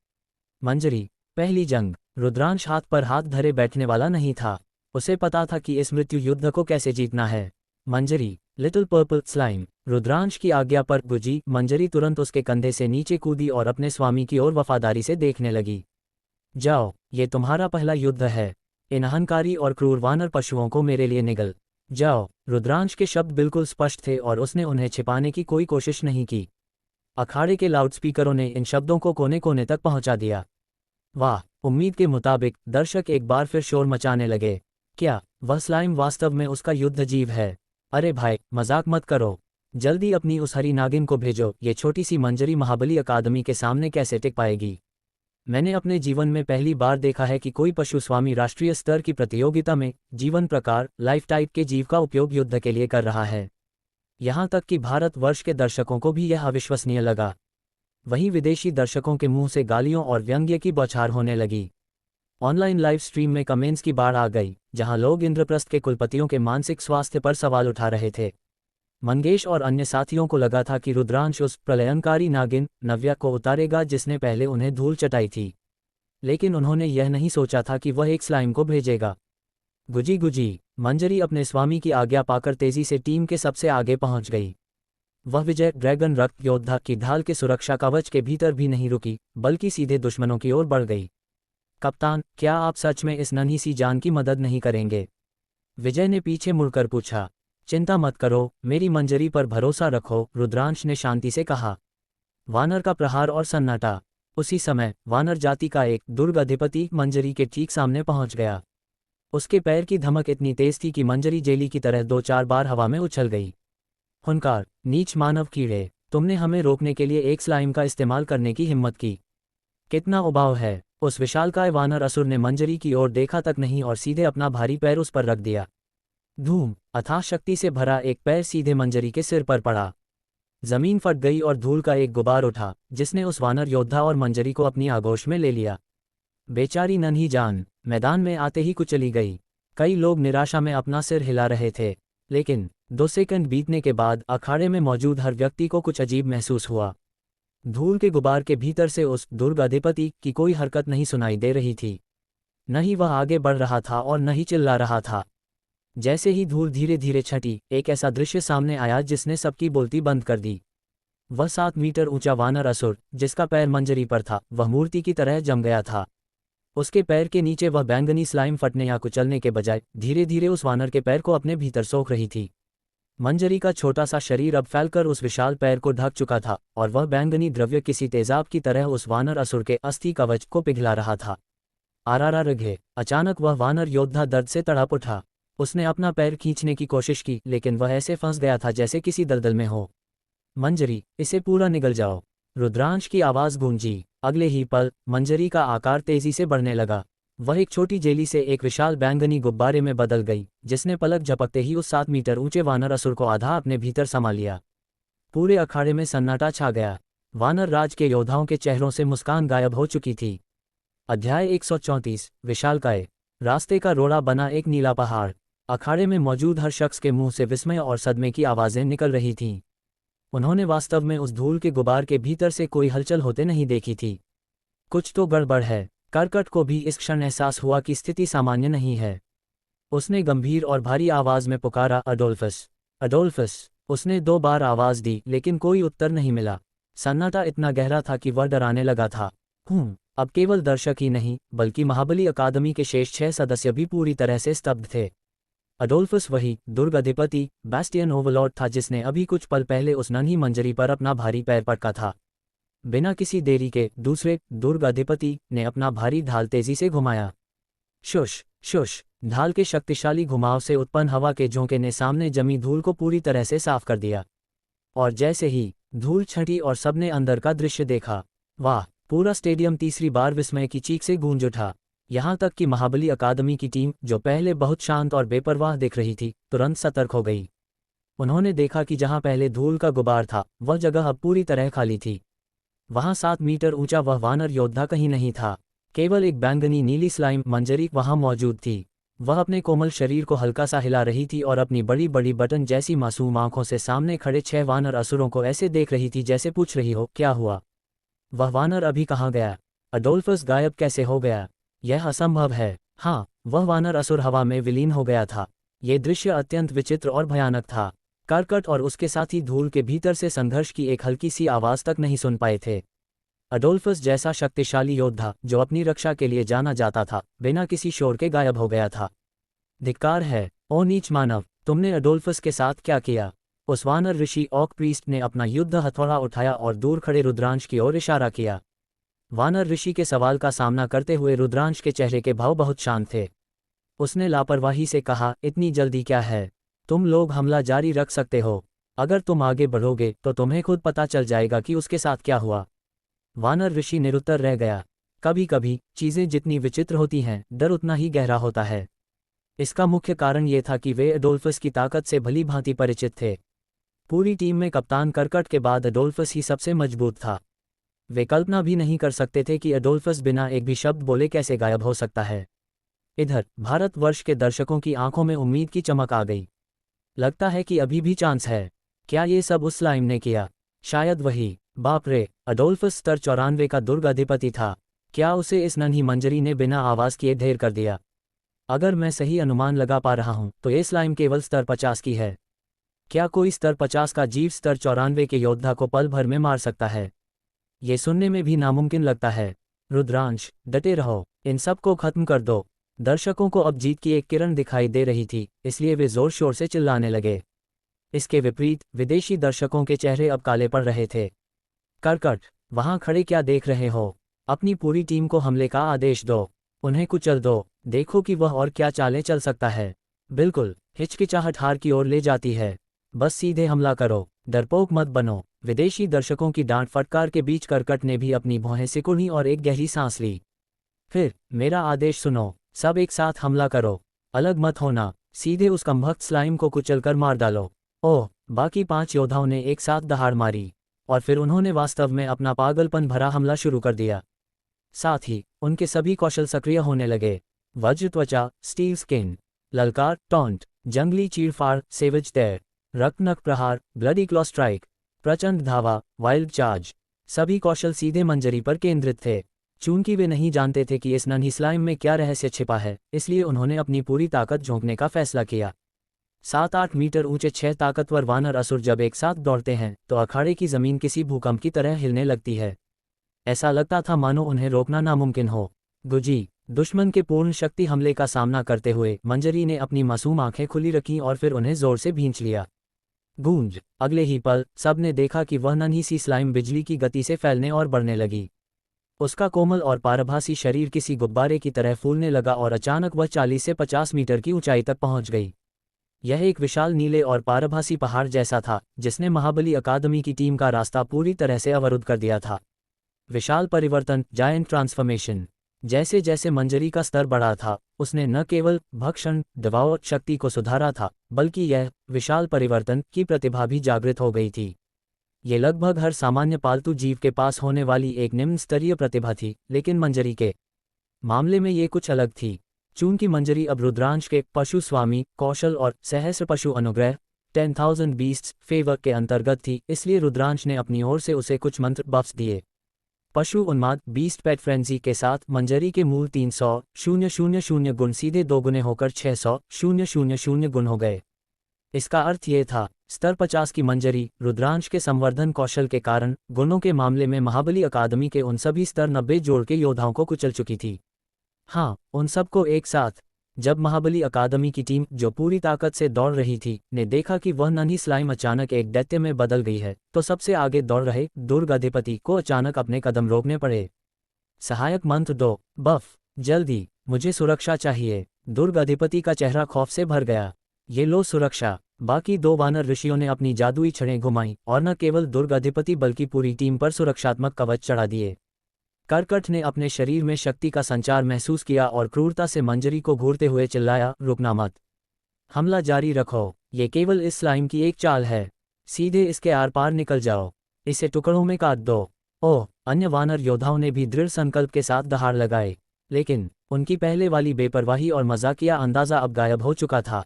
मंजरी, पहली जंग। रुद्रांश हाथ पर हाथ धरे बैठने वाला नहीं था। उसे पता था कि इस मृत्यु युद्ध को कैसे जीतना है। मंजरी, लिटिल पर्पल स्लाइम। रुद्रांश की आज्ञा पर बुझी मंजरी तुरंत उसके कंधे से नीचे कूदी और अपने स्वामी की ओर वफादारी से देखने लगी। जाओ, ये तुम्हारा पहला युद्ध है। इन अहंकारी और क्रूर वानर पशुओं को मेरे लिए निगल जाओ। रुद्रांश के शब्द बिल्कुल स्पष्ट थे और उसने उन्हें छिपाने की कोई कोशिश नहीं की। अखाड़े के लाउडस्पीकरों ने इन शब्दों को कोने कोने तक पहुंचा दिया। वाह, उम्मीद के मुताबिक दर्शक एक बार फिर शोर मचाने लगे। क्या वह स्लाइम वास्तव में उसका युद्ध जीव है? अरे भाई, मजाक मत करो। जल्दी अपनी उस हरी नागिन को भेजो। ये छोटी सी मंजरी महाबली अकादमी के सामने कैसे टिक पाएगी? मैंने अपने जीवन में पहली बार देखा है कि कोई पशु स्वामी राष्ट्रीय स्तर की प्रतियोगिता में जीवन प्रकार लाइफ टाइप के जीव का उपयोग युद्ध के लिए कर रहा है। यहाँ तक कि भारतवर्ष के दर्शकों को भी यह अविश्वसनीय लगा। वहीं विदेशी दर्शकों के मुंह से गालियों और व्यंग्य की बौछार होने लगी। ऑनलाइन लाइव स्ट्रीम में कमेंट्स की बाढ़ आ गई, जहां लोग इंद्रप्रस्थ के कुलपतियों के मानसिक स्वास्थ्य पर सवाल उठा रहे थे। मंगेश और अन्य साथियों को लगा था कि रुद्रांश उस प्रलयंकारी नागिन नव्या को उतारेगा जिसने पहले उन्हें धूल चटाई थी, लेकिन उन्होंने यह नहीं सोचा था कि वह एक स्लाइम को भेजेगा। गुजी गुजी, मंजरी अपने स्वामी की आज्ञा पाकर तेजी से टीम के सबसे आगे पहुंच गई। वह विजय ड्रैगन रक्त योद्धा की ढाल के सुरक्षा कवच के भीतर भी नहीं रुकी, बल्कि सीधे दुश्मनों की ओर बढ़ गई। कप्तान, क्या आप सच में इस नन्ही सी जान की मदद नहीं करेंगे? विजय ने पीछे मुड़कर पूछा। चिंता मत करो, मेरी मंजरी पर भरोसा रखो, रुद्रांश ने शांति से कहा। वानर का प्रहार और सन्नाटा। उसी समय वानर जाति का एक दुर्ग अधिपति मंजरी के ठीक सामने पहुंच गया। उसके पैर की धमक इतनी तेज थी कि मंजरी जेली की तरह 2-4 बार हवा में उछल गई। हुनकार, नीच मानव कीड़े, तुमने हमें रोकने के लिए एक स्लाइम का इस्तेमाल करने की हिम्मत की। कितना उबाऊ है। उस विशालकाय वानर असुर ने मंजरी की ओर देखा तक नहीं और सीधे अपना भारी पैर उस पर रख दिया। धूम, अथाह शक्ति से भरा एक पैर सीधे मंजरी के सिर पर पड़ा। जमीन फट गई और धूल का एक गुबार उठा, जिसने उस वानर योद्धा और मंजरी को अपनी आगोश में ले लिया। बेचारी नन्ही जान मैदान में आते ही कुचली गई। कई लोग निराशा में अपना सिर हिला रहे थे, लेकिन 2 सेकंड बीतने के बाद अखाड़े में मौजूद हर व्यक्ति को कुछ अजीब महसूस हुआ। धूल के गुबार के भीतर से उस दुर्ग अधिपति की कोई हरकत नहीं सुनाई दे रही थी। न ही वह आगे बढ़ रहा था और न ही चिल्ला रहा था। जैसे ही धूल धीरे धीरे छटी, एक ऐसा दृश्य सामने आया जिसने सबकी बोलती बंद कर दी। वह 7 मीटर ऊंचा वानर असुर, जिसका पैर मंजरी पर था, वह मूर्ति की तरह जम गया था। उसके पैर के नीचे वह बैंगनी स्लाइम फटने या कुचलने के बजाय धीरे धीरे उस वानर के पैर को अपने भीतर सोख रही थी। मंजरी का छोटा सा शरीर अब फैलकर उस विशाल पैर को ढक चुका था और वह बैंगनी द्रव्य किसी तेजाब की तरह उस वानर असुर के अस्थि कवच को पिघला रहा था। आरारा रघे। अचानक वह वानर योद्धा दर्द से तड़प उठा। उसने अपना पैर खींचने की कोशिश की, लेकिन वह ऐसे फंस गया था जैसे किसी दलदल में हो। मंजरी, इसे पूरा निगल जाओ। रुद्रांश की आवाज गूंजी। अगले ही पल मंजरी का आकार तेजी से बढ़ने लगा। वह एक छोटी जेली से एक विशाल बैंगनी गुब्बारे में बदल गई, जिसने पलक झपकते ही उस 7 मीटर ऊंचे वानर असुर को आधा अपने भीतर समा लिया। पूरे अखाड़े में सन्नाटा छा गया। वानर राज के योद्धाओं के चेहरों से मुस्कान गायब हो चुकी थी। अध्याय 134। विशालकाय। रास्ते का रोड़ा बना एक नीला पहाड़। अखाड़े में मौजूद हर शख्स के मुंह से विस्मय और सदमे की आवाजें निकल रही थीं। उन्होंने वास्तव में उस धूल के गुबार के भीतर से कोई हलचल होते नहीं देखी थी। कुछ तो गड़बड़ है। करकट को भी इस क्षण एहसास हुआ कि स्थिति सामान्य नहीं है। उसने गंभीर और भारी आवाज में पुकारा, अडोल्फस, अडोल्फस। उसने 2 बार आवाज दी, लेकिन कोई उत्तर नहीं मिला। सन्नाटा इतना गहरा था कि वह डराने लगा था। अब केवल दर्शक ही नहीं, बल्कि महाबली अकादमी के शेष 6 सदस्य भी पूरी तरह से स्तब्ध थे। अडोल्फस वही दुर्ग अधिपति बैस्टियन ओवरलॉर्ड था जिसने अभी कुछ पल पहले उस नन्ही मंजरी पर अपना भारी पैर पटका था। बिना किसी देरी के दूसरे दुर्ग अधिपति ने अपना भारी ढाल तेजी से घुमाया। Shush shush. ढाल के शक्तिशाली घुमाव से उत्पन्न हवा के झोंके ने सामने जमी धूल को पूरी तरह से साफ कर दिया। और जैसे ही धूल छंटी और सबने अंदर का दृश्य देखा, वाह! पूरा स्टेडियम तीसरी बार विस्मय की चीख से गूंज उठा। यहाँ तक कि महाबली अकादमी की टीम, जो पहले बहुत शांत और बेपरवाह दिख रही थी, तुरंत सतर्क हो गई। उन्होंने देखा कि जहाँ पहले धूल का गुबार था, वह जगह अब पूरी तरह खाली थी। वहाँ 7 मीटर ऊंचा वह वानर योद्धा कहीं नहीं था। केवल एक बैंगनी नीली स्लाइम मंजरी वहाँ मौजूद थी। वह अपने कोमल शरीर को हल्का सा हिला रही थी और अपनी बड़ी बड़ी बटन जैसी मासूम आंखों से सामने खड़े 6 वानर असुरों को ऐसे देख रही थी जैसे पूछ रही हो, क्या हुआ? वह वानर अभी कहाँ गया? अडोल्फस गायब कैसे हो गया? यह असंभव है। हाँ, वह वानर असुर हवा में विलीन हो गया था। ये दृश्य अत्यंत विचित्र और भयानक था। करकट और उसके साथी धूल के भीतर से संघर्ष की एक हल्की सी आवाज तक नहीं सुन पाए थे। अडोल्फस जैसा शक्तिशाली योद्धा, जो अपनी रक्षा के लिए जाना जाता था, बिना किसी शोर के गायब हो गया था। धिक्कार है, ओ नीच मानव! तुमने अडोल्फस के साथ क्या किया? उस वानर ऋषि ऑक प्रीस्ट ने अपना युद्ध हथौड़ा उठाया और दूर खड़े रुद्रांश की ओर इशारा किया। वानर ऋषि के सवाल का सामना करते हुए रुद्रांश के चेहरे के भाव बहुत शांत थे। उसने लापरवाही से कहा, इतनी जल्दी क्या है? तुम लोग हमला जारी रख सकते हो। अगर तुम आगे बढ़ोगे तो तुम्हें खुद पता चल जाएगा कि उसके साथ क्या हुआ। वानर ऋषि निरुत्तर रह गया। कभी कभी चीजें जितनी विचित्र होती हैं, डर उतना ही गहरा होता है। इसका मुख्य कारण ये था कि वे अडोल्फस की ताकत से भली भांति परिचित थे। पूरी टीम में कप्तान करकट के बाद अडोल्फस ही सबसे मजबूत था। वे कल्पना भी नहीं कर सकते थे कि अडोल्फस बिना एक भी शब्द बोले कैसे गायब हो सकता है। इधर भारतवर्ष के दर्शकों की आंखों में उम्मीद की चमक आ गई। लगता है कि अभी भी चांस है। क्या ये सब उस स्लाइम ने किया? शायद वही। बाप रे, अडोल्फस स्तर 94 का दुर्ग अधिपति था। क्या उसे इस नन्ही मंजरी ने बिना आवाज किए ढेर कर दिया? अगर मैं सही अनुमान लगा पा रहा हूं तो ये स्लाइम केवल स्तर 50 की है। क्या कोई स्तर 50 का जीव स्तर 94 के योद्धा को पल भर में मार सकता है? ये सुनने में भी नामुमकिन लगता है। रुद्रांश, डटे रहो, इन सब को खत्म कर दो। दर्शकों को अब जीत की एक किरण दिखाई दे रही थी, इसलिए वे जोर शोर से चिल्लाने लगे। इसके विपरीत विदेशी दर्शकों के चेहरे अब काले पड़ रहे थे। करकट, वहां खड़े क्या देख रहे हो? अपनी पूरी टीम को हमले का आदेश दो। उन्हें कुचल दो। देखो कि वह और क्या चालें चल सकता है। बिल्कुल, हिचकिचाहट हार की ओर ले जाती है। बस सीधे हमला करो, डरपोक मत बनो। विदेशी दर्शकों की डांट फटकार के बीच करकट ने भी अपनी भौहें सिकुड़ी और एक गहरी सांस ली। फिर, मेरा आदेश सुनो, सब एक साथ हमला करो। अलग मत होना, सीधे उस कमबख्त स्लाइम को कुचलकर मार डालो। ओह! बाकी 5 योद्धाओं ने एक साथ दहाड़ मारी, और फिर उन्होंने वास्तव में अपना पागलपन भरा हमला शुरू कर दिया। साथ ही उनके सभी कौशल सक्रिय होने लगे। वज्र त्वचा, स्टील स्किन, ललकार, टॉन्ट, जंगली चीड़फाड़, सेवेज तैर, रक्तनख प्रहार, ब्लडी क्लॉ स्ट्राइक, प्रचंड धावा, वाइल्ड चार्ज। सभी कौशल सीधे मंजरी पर केंद्रित थे। चूंकि वे नहीं जानते थे कि इस नन्ही स्लाइम में क्या रहस्य छिपा है, इसलिए उन्होंने अपनी पूरी ताकत झोंकने का फैसला किया। 7-8 मीटर ऊंचे 6 ताकतवर वानर असुर जब एक साथ दौड़ते हैं तो अखाड़े की जमीन किसी भूकंप की तरह हिलने लगती है। ऐसा लगता था मानो उन्हें रोकना नामुमकिन हो। गुजी, दुश्मन के पूर्ण शक्ति हमले का सामना करते हुए मंजरी ने अपनी मासूम आंखें खुली रखीं और फिर उन्हें जोर से भींच लिया। गूंज। अगले ही पल सबने देखा कि वह नन्ही सी स्लाइम बिजली की गति से फैलने और बढ़ने लगी। उसका कोमल और पारभासी शरीर किसी गुब्बारे की तरह फूलने लगा और अचानक वह 40 से 50 मीटर की ऊंचाई तक पहुंच गई। यह एक विशाल नीले और पारभासी पहाड़ जैसा था जिसने महाबली अकादमी की टीम का रास्ता पूरी तरह से अवरुद्ध कर दिया था। विशाल परिवर्तन, जायंट ट्रांसफॉर्मेशन। जैसे जैसे मंजरी का स्तर बढ़ा था, उसने न केवल भक्षण दबाव शक्ति को सुधारा था, बल्कि यह विशाल परिवर्तन की प्रतिभा भी जागृत हो गई थी। ये लगभग हर सामान्य पालतू जीव के पास होने वाली एक निम्न स्तरीय प्रतिभा थी, लेकिन मंजरी के मामले में ये कुछ अलग थी। चूंकि मंजरी अब रुद्रांश के पशु स्वामी कौशल और सहस्र पशु अनुग्रह 10,000 बीस्ट्स फेवर के अंतर्गत थी, इसलिए रुद्रांश ने अपनी ओर से उसे कुछ मंत्र बफ्स दिए। पशु उन्माद बीस्ट पेट फ्रेंजी के साथ मंजरी के मूल 300,000 गुण सीधे दोगुने होकर 600,000 गुण हो गए। इसका अर्थ ये था, स्तर 50 की मंजरी रुद्रांश के संवर्धन कौशल के कारण गुणों के मामले में महाबली अकादमी के उन सभी स्तर 90 जोड़ के योद्धाओं को कुचल चुकी थी। हाँ, उन सबको एक साथ। जब महाबली अकादमी की टीम, जो पूरी ताकत से दौड़ रही थी, ने देखा कि वह नन्ही स्लाइम अचानक एक दैत्य में बदल गई है, तो सबसे आगे दौड़ रहे दुर्ग अधिपति को अचानक अपने कदम रोकने पड़े। सहायक मंत्र दो, बफ, जल्दी, मुझे सुरक्षा चाहिए। दुर्ग अधिपति का चेहरा खौफ से भर गया। ये लो सुरक्षा। बाकी दो वानर ऋषियों ने अपनी जादुई छड़ें घुमाई और न केवल दुर्ग अधिपति बल्कि पूरी टीम पर सुरक्षात्मक कवच चढ़ा दिए। करकट ने अपने शरीर में शक्ति का संचार महसूस किया और क्रूरता से मंजरी को घूरते हुए चिल्लाया, रुकना मत, हमला जारी रखो। ये केवल इस स्लाइम की एक चाल है, सीधे इसके आर पार निकल जाओ, इसे टुकड़ों में काट दो। ओह, अन्य वानर योद्धाओं ने भी दृढ़ संकल्प के साथ दहाड़ लगाए, लेकिन उनकी पहले वाली बेपरवाही और मजाकिया अंदाजा अब गायब हो चुका था।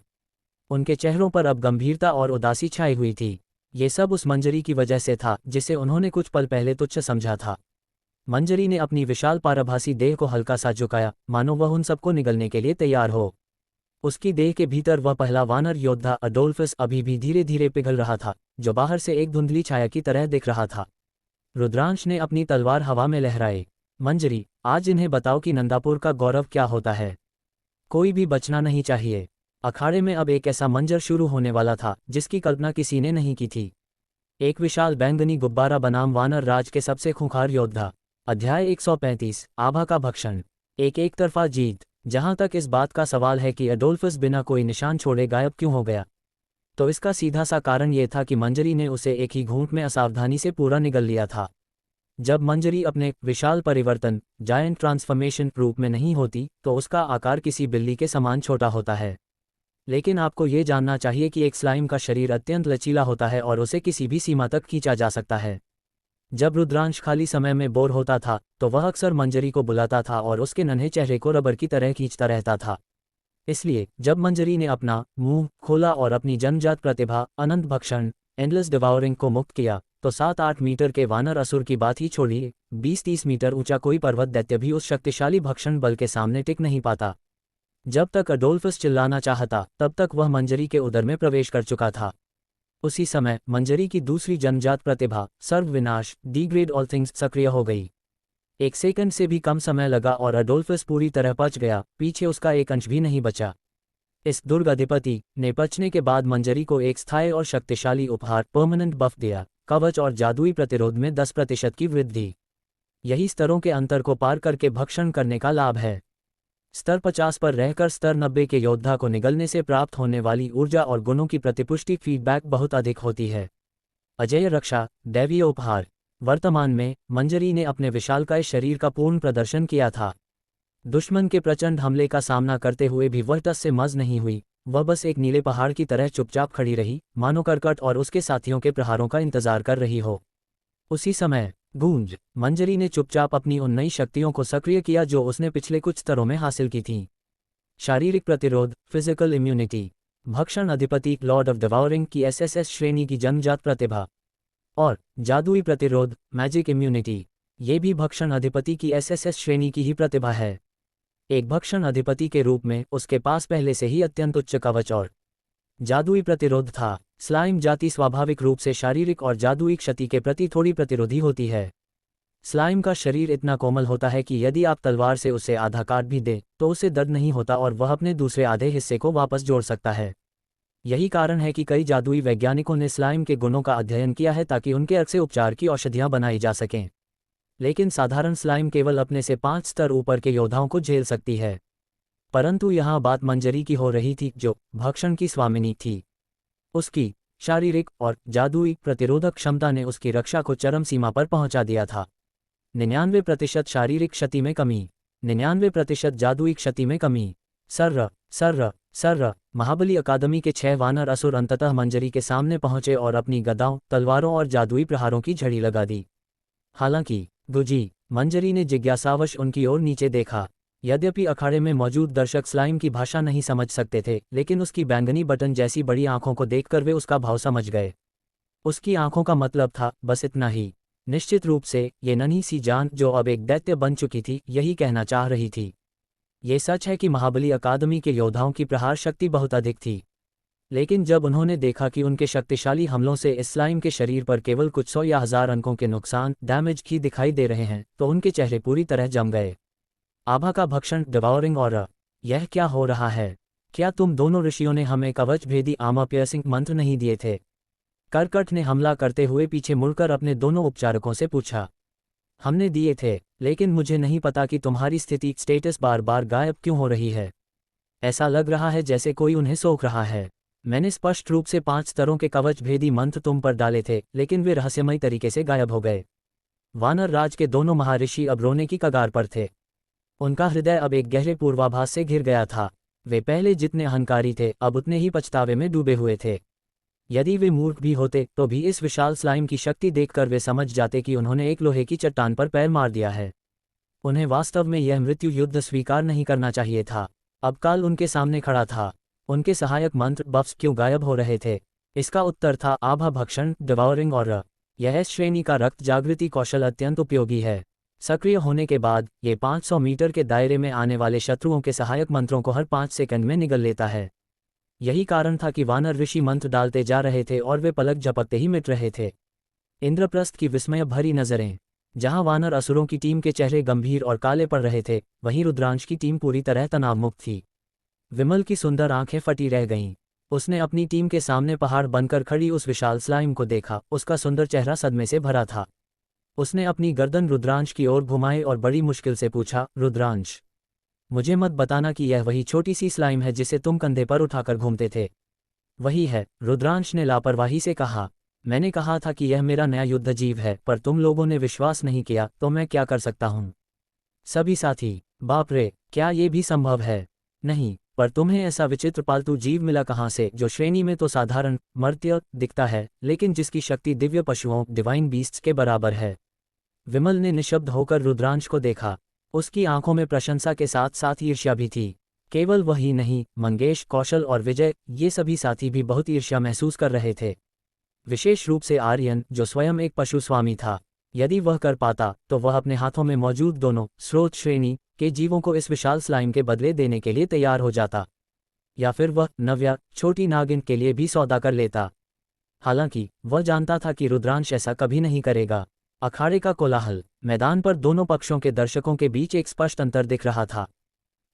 उनके चेहरों पर अब गंभीरता और उदासी छाई हुई थी। ये सब उस मंजरी की वजह से था जिसे उन्होंने कुछ पल पहले तुच्छ समझा था। मंजरी ने अपनी विशाल पारभासी देह को हल्का सा झुकाया, मानो वह उन सबको निगलने के लिए तैयार हो। उसकी देह के भीतर वह पहला वानर योद्धा अडोल्फस अभी भी धीरे धीरे पिघल रहा था, जो बाहर से एक धुंधली छाया की तरह दिख रहा था। रुद्रांश ने अपनी तलवार हवा में लहराई। मंजरी, आज इन्हें बताओ कि नंदापुर का गौरव क्या होता है। कोई भी बचना नहीं चाहिए। अखाड़े में अब एक ऐसा मंजर शुरू होने वाला था जिसकी कल्पना किसी ने नहीं की थी। एक विशाल बैंगनी गुब्बारा बनाम वानर राज के सबसे खूंखार योद्धा। अध्याय 135, आभा का भक्षण। एक तरफा जीत। जहां तक इस बात का सवाल है कि अडोल्फस बिना कोई निशान छोड़े गायब क्यों हो गया, तो इसका सीधा सा कारण यह था कि मंजरी ने उसे एक ही घूंट में असावधानी से पूरा निगल लिया था। जब मंजरी अपने विशाल परिवर्तन जायंट ट्रांसफॉर्मेशन रूप में नहीं होती, तो उसका आकार किसी बिल्ली के समान छोटा होता है। लेकिन आपको ये जानना चाहिए कि एक स्लाइम का शरीर अत्यंत लचीला होता है और उसे किसी भी सीमा तक खींचा जा सकता है। जब रुद्रांश खाली समय में बोर होता था, तो वह अक्सर मंजरी को बुलाता था और उसके नन्हे चेहरे को रबर की तरह खींचता रहता था। इसलिए जब मंजरी ने अपना मुंह खोला और अपनी जन्मजात प्रतिभा अनंत भक्षण एंडलेस डिवाउरिंग को मुक्त किया, तो 7-8 मीटर के वानर असुर की बात ही छोड़िए, 20-30 मीटर ऊंचा कोई पर्वत दैत्य भी उस शक्तिशाली भक्षण बल के सामने टिक नहीं पाता। जब तक अडोल्फस चिल्लाना चाहता, तब तक वह मंजरी के उदर में प्रवेश कर चुका था। उसी समय मंजरी की दूसरी जन्मजात प्रतिभा सर्वविनाश डिग्रेड ऑल थिंग्स सक्रिय हो गई। 1 सेकंड से भी कम समय लगा और अडोल्फस पूरी तरह पच गया, पीछे उसका एक अंश भी नहीं बचा। इस दुर्ग अधिपति ने पचने के बाद मंजरी को एक स्थायी और शक्तिशाली उपहार परमानेंट बफ दिया, कवच और जादुई प्रतिरोध में 10% की वृद्धि। यही स्तरों के अंतर को पार करके भक्षण करने का लाभ है। स्तर 50 पर रहकर स्तर 90 के योद्धा को निगलने से प्राप्त होने वाली ऊर्जा और गुणों की प्रतिपुष्टि फीडबैक बहुत अधिक होती है। अजेय रक्षा, दैवीय उपहार। वर्तमान में मंजरी ने अपने विशालकाय शरीर का पूर्ण प्रदर्शन किया था। दुश्मन के प्रचंड हमले का सामना करते हुए भी वह टस से मज नहीं हुई। वह बस एक नीले पहाड़ की तरह चुपचाप खड़ी रही, मानो करकट और उसके साथियों के प्रहारों का इंतजार कर रही हो। उसी समय गूंज। मंजरी ने चुपचाप अपनी उन नई शक्तियों को सक्रिय किया जो उसने पिछले कुछ स्तरों में हासिल की थीं। शारीरिक प्रतिरोध, फिजिकल इम्यूनिटी, भक्षण अधिपति लॉर्ड ऑफ डिवाउरिंग की एसएसएस श्रेणी की जन्मजात प्रतिभा, और जादुई प्रतिरोध, मैजिक इम्यूनिटी, ये भी भक्षण अधिपति की एसएसएस श्रेणी की ही प्रतिभा है। एक भक्षण अधिपति के रूप में उसके पास पहले से ही अत्यंत उच्च कवच और जादुई प्रतिरोध था। स्लाइम जाति स्वाभाविक रूप से शारीरिक और जादुई क्षति के प्रति थोड़ी प्रतिरोधी होती है। स्लाइम का शरीर इतना कोमल होता है कि यदि आप तलवार से उसे आधा काट भी दें, तो उसे दर्द नहीं होता और वह अपने दूसरे आधे हिस्से को वापस जोड़ सकता है। यही कारण है कि कई जादुई वैज्ञानिकों ने स्लाइम के गुणों का अध्ययन किया है ताकि उनके अर्क से उपचार की औषधियां बनाई जा सकें। लेकिन साधारण स्लाइम केवल अपने से 5 स्तर ऊपर के योद्धाओं को झेल सकती है। परंतु यहाँ बात मंजरी की हो रही थी, जो भक्षण की स्वामिनी थी। उसकी शारीरिक और जादुई प्रतिरोधक क्षमता ने उसकी रक्षा को चरम सीमा पर पहुंचा दिया था। 99% शारीरिक क्षति में कमी, 99% जादुई क्षति में कमी। सर्र सर्र सर्र महाबली अकादमी के 6 वानर असुर अंततः मंजरी के सामने पहुंचे और अपनी गदाओं, तलवारों और जादुई प्रहारों की झड़ी लगा दी। हालांकि गुजी मंजरी ने जिज्ञासावश उनकी ओर नीचे देखा। यद्यपि अखाड़े में मौजूद दर्शक स्लाइम की भाषा नहीं समझ सकते थे, लेकिन उसकी बैंगनी बटन जैसी बड़ी आंखों को देखकर वे उसका भाव समझ गए। उसकी आंखों का मतलब था बस इतना ही। निश्चित रूप से ये नन्ही सी जान जो अब एक दैत्य बन चुकी थी, यही कहना चाह रही थी। ये सच है कि महाबली अकादमी के योद्धाओं की प्रहार शक्ति बहुत अधिक थी, लेकिन जब उन्होंने देखा कि उनके शक्तिशाली हमलों से इस स्लाइम के शरीर पर केवल कुछ 100 या 1000 अंकों के नुकसान डैमेज की दिखाई दे रहे हैं, तो उनके चेहरे पूरी तरह जम गए। आभा का भक्षण, डिवॉरिंग ऑरा, यह क्या हो रहा है? क्या तुम दोनों ऋषियों ने हमें कवच भेदी आर्मर पियर्सिंग मंत्र नहीं दिए थे? कर्कट ने हमला करते हुए पीछे मुड़कर अपने दोनों उपचारकों से पूछा। हमने दिए थे, लेकिन मुझे नहीं पता कि तुम्हारी स्थिति स्टेटस बार बार गायब क्यों हो रही है। ऐसा लग रहा है जैसे कोई उन्हें सोख रहा है। मैंने स्पष्ट रूप से 5 स्तरों के कवच भेदी मंत्र तुम पर डाले थे, लेकिन वे रहस्यमयी तरीके से गायब हो गए। वानर राज के दोनों महर्षि अब रोने की कगार पर थे। उनका हृदय अब एक गहरे पूर्वाभास से घिर गया था। वे पहले जितने अहंकारी थे, अब उतने ही पछतावे में डूबे हुए थे। यदि वे मूर्ख भी होते तो भी इस विशाल स्लाइम की शक्ति देखकर वे समझ जाते कि उन्होंने एक लोहे की चट्टान पर पैर मार दिया है। उन्हें वास्तव में यह मृत्यु युद्ध स्वीकार नहीं करना चाहिए था। अब काल उनके सामने खड़ा था। उनके सहायक मंत्र बफ्स क्यों गायब हो रहे थे? इसका उत्तर था आभा भक्षण, डिवॉरिंग ऑरा। यह श्रेणी का रक्त जागृति कौशल अत्यंत उपयोगी है। सक्रिय होने के बाद ये 500 मीटर के दायरे में आने वाले शत्रुओं के सहायक मंत्रों को हर 5 सेकंड में निगल लेता है। यही कारण था कि वानर ऋषि मंत्र डालते जा रहे थे और वे पलक झपकते ही मिट रहे थे। इंद्रप्रस्थ की विस्मय भरी नजरें। जहां वानर असुरों की टीम के चेहरे गंभीर और काले पड़ रहे थे, वहीं रुद्रांश की टीम पूरी तरह तनावमुक्त थी। विमल की सुंदर आंखें फटी रह गईं। उसने अपनी टीम के सामने पहाड़ बनकर खड़ी उस विशाल स्लाइम को देखा। उसका सुंदर चेहरा सदमे से भरा था। उसने अपनी गर्दन रुद्रांश की ओर घुमाई और बड़ी मुश्किल से पूछा, रुद्रांश, मुझे मत बताना कि यह वही छोटी सी स्लाइम है जिसे तुम कंधे पर उठाकर घूमते थे? वही है, रुद्रांश ने लापरवाही से कहा। मैंने कहा था कि यह मेरा नया युद्ध जीव है, पर तुम लोगों ने विश्वास नहीं किया, तो मैं क्या कर सकता हूँ? सभी साथी, बाप रे, क्या ये भी संभव है? नहीं, पर तुम्हें ऐसा विचित्र पालतू जीव मिला कहाँ से, जो श्रेणी में तो साधारण मर्त्य दिखता है, लेकिन जिसकी शक्ति दिव्य पशुओं डिवाइन बीस्ट्स के बराबर है? विमल ने निशब्द होकर रुद्रांश को देखा। उसकी आंखों में प्रशंसा के साथ साथ ईर्ष्या भी थी। केवल वही नहीं, मंगेश, कौशल और विजय, ये सभी साथी भी बहुत ईर्ष्या महसूस कर रहे थे। विशेष रूप से आर्यन, जो स्वयं एक पशु स्वामी था। यदि वह कर पाता तो वह अपने हाथों में मौजूद दोनों स्रोत श्रेणी के जीवों को इस विशाल स्लाइम के बदले देने के लिए तैयार हो जाता, या फिर वह नव्या छोटी नागिन के लिए भी सौदा कर लेता। हालांकि वह जानता था कि रुद्रांश ऐसा कभी नहीं करेगा। अखाड़े का कोलाहल। मैदान पर दोनों पक्षों के दर्शकों के बीच एक स्पष्ट अंतर दिख रहा था।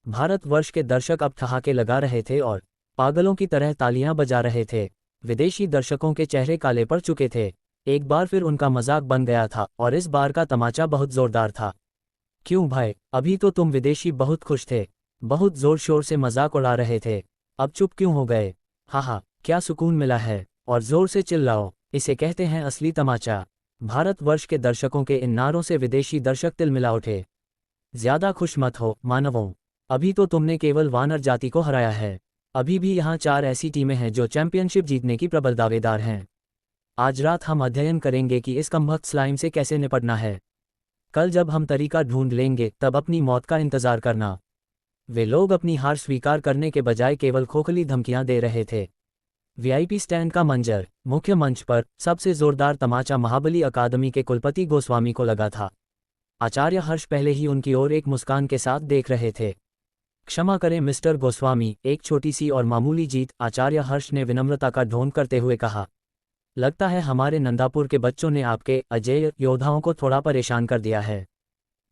भारतवर्ष के दर्शक अब ठहाके लगा रहे थे और पागलों की तरह तालियां बजा रहे थे। विदेशी दर्शकों के चेहरे काले पड़ चुके थे। एक बार फिर उनका मजाक बन गया था, और इस बार का तमाचा बहुत जोरदार था। क्यों भाई, अभी तो तुम विदेशी बहुत खुश थे, बहुत जोर शोर से मजाक उड़ा रहे थे, अब चुप क्यों हो गए? हा, क्या सुकून मिला है, और जोर से चिल्लाओ, इसे कहते हैं असली तमाचा। भारतवर्ष के दर्शकों के इन नारों से विदेशी दर्शक तिलमिला उठे। ज्यादा खुश मत हो मानवों, अभी तो तुमने केवल वानर जाति को हराया है। अभी भी यहाँ 4 ऐसी टीमें हैं जो चैंपियनशिप जीतने की प्रबल दावेदार हैं। आज रात हम अध्ययन करेंगे कि इस कमबख्त स्लाइम से कैसे निपटना है। कल जब हम तरीका ढूंढ लेंगे, तब अपनी मौत का इंतजार करना। वे लोग अपनी हार स्वीकार करने के बजाय केवल खोखली धमकियां दे रहे थे। वीआईपी स्टैंड का मंजर। मुख्य मंच पर सबसे जोरदार तमाचा महाबली अकादमी के कुलपति गोस्वामी को लगा था। आचार्य हर्ष पहले ही उनकी ओर एक मुस्कान के साथ देख रहे थे। क्षमा करें मिस्टर गोस्वामी, एक छोटी सी और मामूली जीत, आचार्य हर्ष ने विनम्रता का ढोंग करते हुए कहा। लगता है हमारे नंदापुर के बच्चों ने आपके अजेय योद्धाओं को थोड़ा परेशान कर दिया है।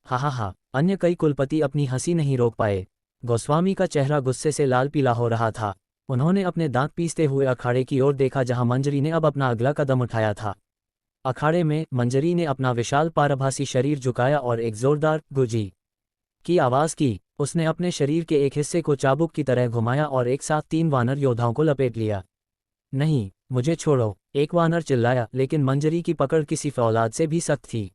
हा, अन्य कई कुलपति अपनी हंसी नहीं रोक पाए। गोस्वामी का चेहरा गुस्से से लाल पीला हो रहा था। उन्होंने अपने दांत पीसते हुए अखाड़े की ओर देखा जहां मंजरी ने अब अपना अगला कदम उठाया था। अखाड़े में मंजरी ने अपना विशाल पारभासी शरीर झुकाया और एक जोरदार गुजी की आवाज़ की। उसने अपने शरीर के एक हिस्से को चाबुक की तरह घुमाया और एक साथ 3 वानर योद्धाओं को लपेट लिया। नहीं, मुझे छोड़ो, एक वानर चिल्लाया, लेकिन मंजरी की पकड़ किसी फौलाद से भी सख्त थी।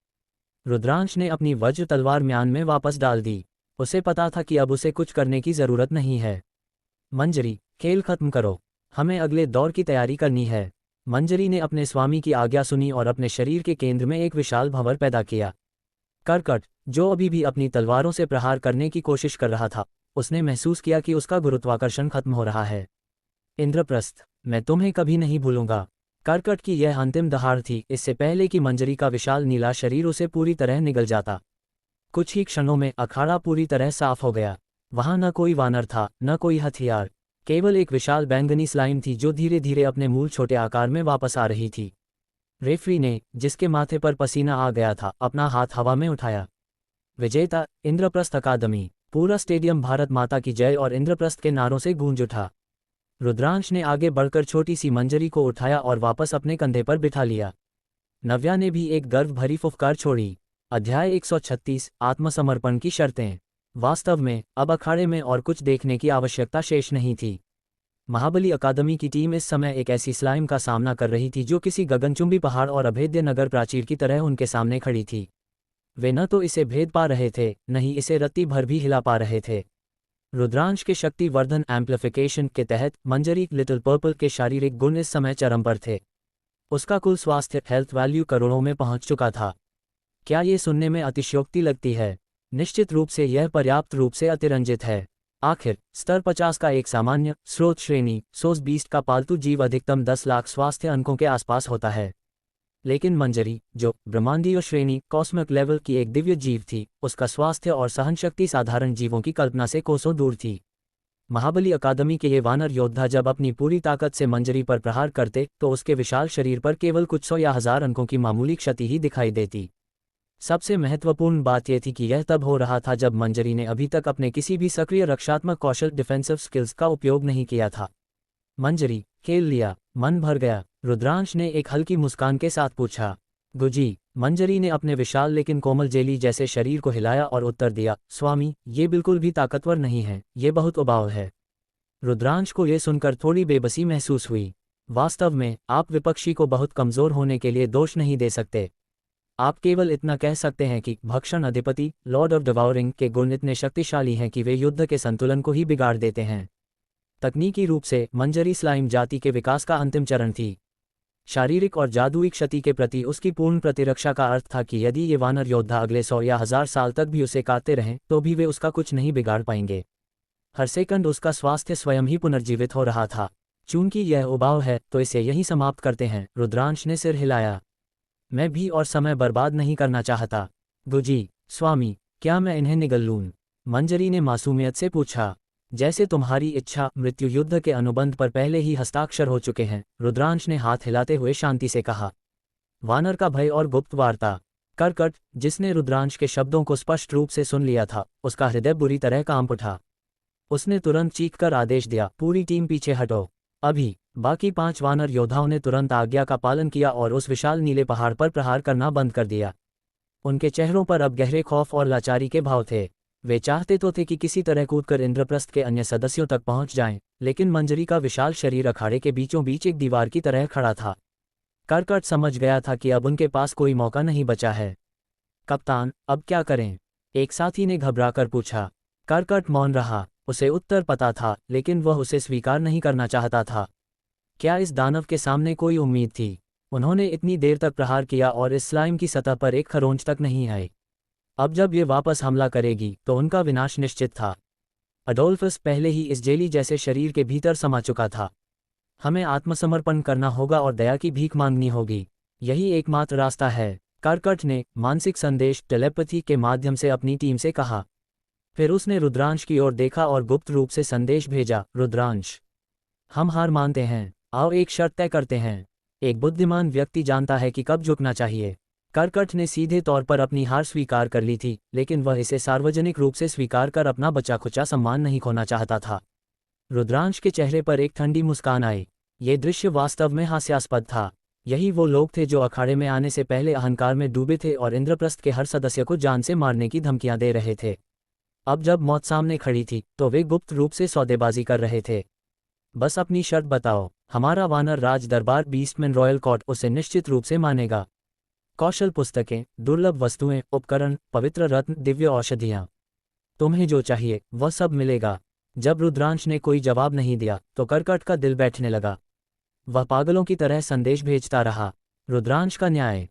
रुद्रांश ने अपनी वज्र तलवार म्यान में वापस डाल दी। उसे पता था कि अब उसे कुछ करने की ज़रूरत नहीं है। मंजरी, खेल खत्म करो, हमें अगले दौर की तैयारी करनी है। मंजरी ने अपने स्वामी की आज्ञा सुनी और अपने शरीर के केंद्र में एक विशाल भंवर पैदा किया। करकट, जो अभी भी अपनी तलवारों से प्रहार करने की कोशिश कर रहा था, उसने महसूस किया कि उसका गुरुत्वाकर्षण खत्म हो रहा है। इंद्रप्रस्थ, मैं तुम्हें कभी नहीं भूलूंगा। करकट की यह अंतिम दहाड़ थी, इससे पहले कि मंजरी का विशाल नीला शरीर उसे पूरी तरह निगल जाता। कुछ ही क्षणों में अखाड़ा पूरी तरह साफ हो गया। वहां न कोई वानर था, न कोई हथियार, केवल एक विशाल बैंगनी स्लाइम थी जो धीरे धीरे अपने मूल छोटे आकार में वापस आ रही थी। रेफरी ने, जिसके माथे पर पसीना आ गया था, अपना हाथ हवा में उठाया। विजेता, इंद्रप्रस्थ अकादमी। पूरा स्टेडियम भारत माता की जय और इंद्रप्रस्थ के नारों से गूंज उठा। रुद्रांश ने आगे बढ़कर छोटी सी मंजरी को उठाया और वापस अपने कंधे पर बिठा लिया। नव्या ने भी एक गर्व भरी फुफकार छोड़ी। अध्याय 136, आत्मसमर्पण की शर्तें। वास्तव में अब अखाड़े में और कुछ देखने की आवश्यकता शेष नहीं थी। महाबली अकादमी की टीम इस समय एक ऐसी स्लाइम का सामना कर रही थी जो किसी गगनचुंबी पहाड़ और अभेद्य नगर प्राचीर की तरह उनके सामने खड़ी थी। वे न तो इसे भेद पा रहे थे, न ही इसे रत्ती भर भी हिला पा रहे थे। रुद्रांश के शक्ति वर्धन एम्प्लीफिकेशन के तहत मंजरी लिटिल पर्पल के शारीरिक गुण इस समय चरम पर थे। उसका कुल स्वास्थ्य हेल्थ वैल्यू करोड़ों में पहुंच चुका था। क्या ये सुनने में अतिशयोक्ति लगती है? निश्चित रूप से यह पर्याप्त रूप से अतिरंजित है। आखिर स्तर 50 का एक सामान्य स्रोत श्रेणी सोस बीस्ट का पालतू जीव अधिकतम 10 लाख स्वास्थ्य अंकों के आसपास होता है। लेकिन मंजरी, जो ब्रह्मांडीय श्रेणी कॉस्मिक लेवल की एक दिव्य जीव थी, उसका स्वास्थ्य और सहनशक्ति साधारण जीवों की कल्पना से कोसों दूर थी। महाबली अकादमी के ये वानर योद्धा जब अपनी पूरी ताकत से मंजरी पर प्रहार करते तो उसके विशाल शरीर पर केवल कुछ 100 या 1000 अंकों की मामूली क्षति ही दिखाई देती। सबसे महत्वपूर्ण बात यह थी कि यह तब हो रहा था जब मंजरी ने अभी तक अपने किसी भी सक्रिय रक्षात्मक कौशल डिफेंसिव स्किल्स का उपयोग नहीं किया था। मंजरी, खेल लिया, मन भर गया? रुद्रांश ने एक हल्की मुस्कान के साथ पूछा। गुजी, मंजरी ने अपने विशाल लेकिन कोमल जेली जैसे शरीर को हिलाया और उत्तर दिया, स्वामी, ये बिल्कुल भी ताकतवर नहीं है, ये बहुत उबाऊ है। रुद्रांश को यह सुनकर थोड़ी बेबसी महसूस हुई। वास्तव में आप विपक्षी को बहुत कमजोर होने के लिए दोष नहीं दे सकते। आप केवल इतना कह सकते हैं कि भक्षण अधिपति लॉर्ड ऑफ डिवाउरिंग के गुण इतने शक्तिशाली हैं कि वे युद्ध के संतुलन को ही बिगाड़ देते हैं। तकनीकी रूप से मंजरी स्लाइम जाति के विकास का अंतिम चरण थी। शारीरिक और जादुई क्षति के प्रति उसकी पूर्ण प्रतिरक्षा का अर्थ था कि यदि ये वानर योद्धा अगले 100 या 1000 साल तक भी उसे काटते रहें तो भी वे उसका कुछ नहीं बिगाड़ पाएंगे। हर सेकंड उसका स्वास्थ्य स्वयं ही पुनर्जीवित हो रहा था। चूंकि यह उबाऊ है तो इसे यहीं समाप्त करते हैं। रुद्रांश ने सिर हिलाया। मैं भी और समय बर्बाद नहीं करना चाहता। गुजी, स्वामी, क्या मैं इन्हें निगल लूं? मंजरी ने मासूमियत से पूछा। जैसे तुम्हारी इच्छा। मृत्यु युद्ध के अनुबंध पर पहले ही हस्ताक्षर हो चुके हैं, रुद्रांश ने हाथ हिलाते हुए शांति से कहा। वानर का भय और गुप्त वार्ता। करकट, जिसने रुद्रांश के शब्दों को स्पष्ट रूप से सुन लिया था, उसका हृदय बुरी तरह कांप उठा। उसने तुरंत चीखकर आदेश दिया, पूरी टीम पीछे हटो, अभी। बाकी 5 वानर योद्धाओं ने तुरंत आज्ञा का पालन किया और उस विशाल नीले पहाड़ पर प्रहार करना बंद कर दिया। उनके चेहरों पर अब गहरे खौफ और लाचारी के भाव थे। वे चाहते तो थे कि किसी तरह कूदकर इंद्रप्रस्थ के अन्य सदस्यों तक पहुंच जाएं, लेकिन मंजरी का विशाल शरीर अखाड़े के बीचों बीच एक दीवार की तरह खड़ा था। करकट समझ गया था कि अब उनके पास कोई मौका नहीं बचा है। कप्तान, अब क्या करें? एक साथी ने घबराकर पूछा। करकट मौन रहा। उसे उत्तर पता था, लेकिन वह उसे स्वीकार नहीं करना चाहता था। क्या इस दानव के सामने कोई उम्मीद थी? उन्होंने इतनी देर तक प्रहार किया और इस स्लाइम की सतह पर एक खरोंच तक नहीं आई। अब जब ये वापस हमला करेगी तो उनका विनाश निश्चित था। अडोल्फस पहले ही इस जेली जैसे शरीर के भीतर समा चुका था। हमें आत्मसमर्पण करना होगा और दया की भीख मांगनी होगी। यही एकमात्र रास्ता है। करकट ने मानसिक संदेश टेलीपैथी के माध्यम से अपनी टीम से कहा। फिर उसने रुद्रांश की ओर देखा और गुप्त रूप से संदेश भेजा। रुद्रांश, हम हार मानते हैं। आओ एक शर्त तय करते हैं। एक बुद्धिमान व्यक्ति जानता है कि कब झुकना चाहिए। करकट ने सीधे तौर पर अपनी हार स्वीकार कर ली थी, लेकिन वह इसे सार्वजनिक रूप से स्वीकार कर अपना बचा खुचा सम्मान नहीं खोना चाहता था। रुद्रांश के चेहरे पर एक ठंडी मुस्कान आई। ये दृश्य वास्तव में हास्यास्पद था। यही वो लोग थे जो अखाड़े में आने से पहले अहंकार में डूबे थे और इंद्रप्रस्थ के हर सदस्य को जान से मारने की धमकियां दे रहे थे। अब जब मौत सामने खड़ी थी तो वे गुप्त रूप से सौदेबाजी कर रहे थे। बस अपनी शर्त बताओ, हमारा वानर राज दरबार बीस्टमैन रॉयल कोर्ट उसे निश्चित रूप से मानेगा। कौशल पुस्तकें, दुर्लभ वस्तुएं, उपकरण, पवित्र रत्न, दिव्य औषधियां, तुम्हें जो चाहिए वह सब मिलेगा। जब रुद्रांश ने कोई जवाब नहीं दिया तो कर्कट का दिल बैठने लगा। वह पागलों की तरह संदेश भेजता रहा। रुद्रांश का न्याय,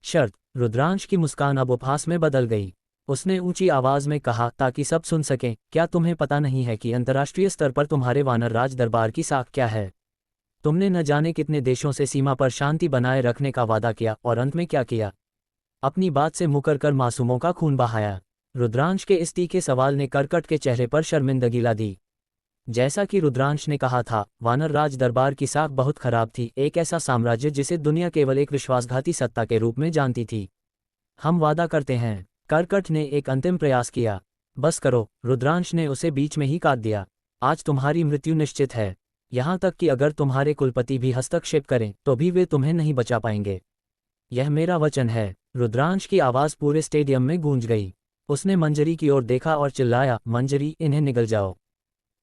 शर्त। रुद्रांश की मुस्कान अब उपहास में बदल गई। उसने ऊंची आवाज में कहा ताकि सब सुन सकें, क्या तुम्हें पता नहीं है कि अंतर्राष्ट्रीय स्तर पर तुम्हारे वानर राज दरबार की साख क्या है? तुमने न जाने कितने देशों से सीमा पर शांति बनाए रखने का वादा किया और अंत में क्या किया? अपनी बात से मुकर कर मासूमों का खून बहाया। रुद्रांश के इस तीखे सवाल ने कर्कट के चेहरे पर शर्मिंदगी ला दी। जैसा कि रुद्रांश ने कहा था, वानर राज दरबार की साख बहुत खराब थी, एक ऐसा साम्राज्य जिसे दुनिया केवल एक विश्वासघाती सत्ता के रूप में जानती थी। हम वादा करते हैं। कर्कट ने एक अंतिम प्रयास किया। बस करो, रुद्रांश ने उसे बीच में ही काट दिया। आज तुम्हारी मृत्यु निश्चित है। यहाँ तक कि अगर तुम्हारे कुलपति भी हस्तक्षेप करें तो भी वे तुम्हें नहीं बचा पाएंगे। यह मेरा वचन है। रुद्रांश की आवाज़ पूरे स्टेडियम में गूंज गई। उसने मंजरी की ओर देखा और चिल्लाया, मंजरी, इन्हें निगल जाओ।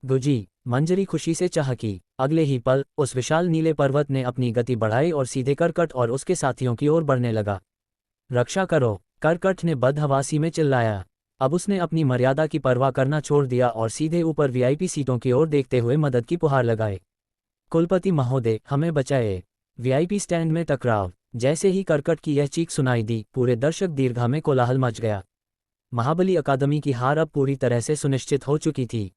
गुजी। मंजरी खुशी से चहकी। अगले ही पल उस विशाल नीले पर्वत ने अपनी गति बढ़ाई और सीधे कर्कट और उसके साथियों की ओर बढ़ने लगा। रक्षा करो, कर्कट ने बदहवासी में चिल्लाया। अब उसने अपनी मर्यादा की परवाह करना छोड़ दिया और सीधे ऊपर वीआईपी सीटों की ओर देखते हुए मदद की पुकार लगाए। कुलपति महोदय, हमें बचाए। वीआईपी स्टैंड में टकराव। जैसे ही कर्कट की यह चीख सुनाई दी, पूरे दर्शक दीर्घा में कोलाहल मच गया। महाबली अकादमी की हार अब पूरी तरह से सुनिश्चित हो चुकी थी।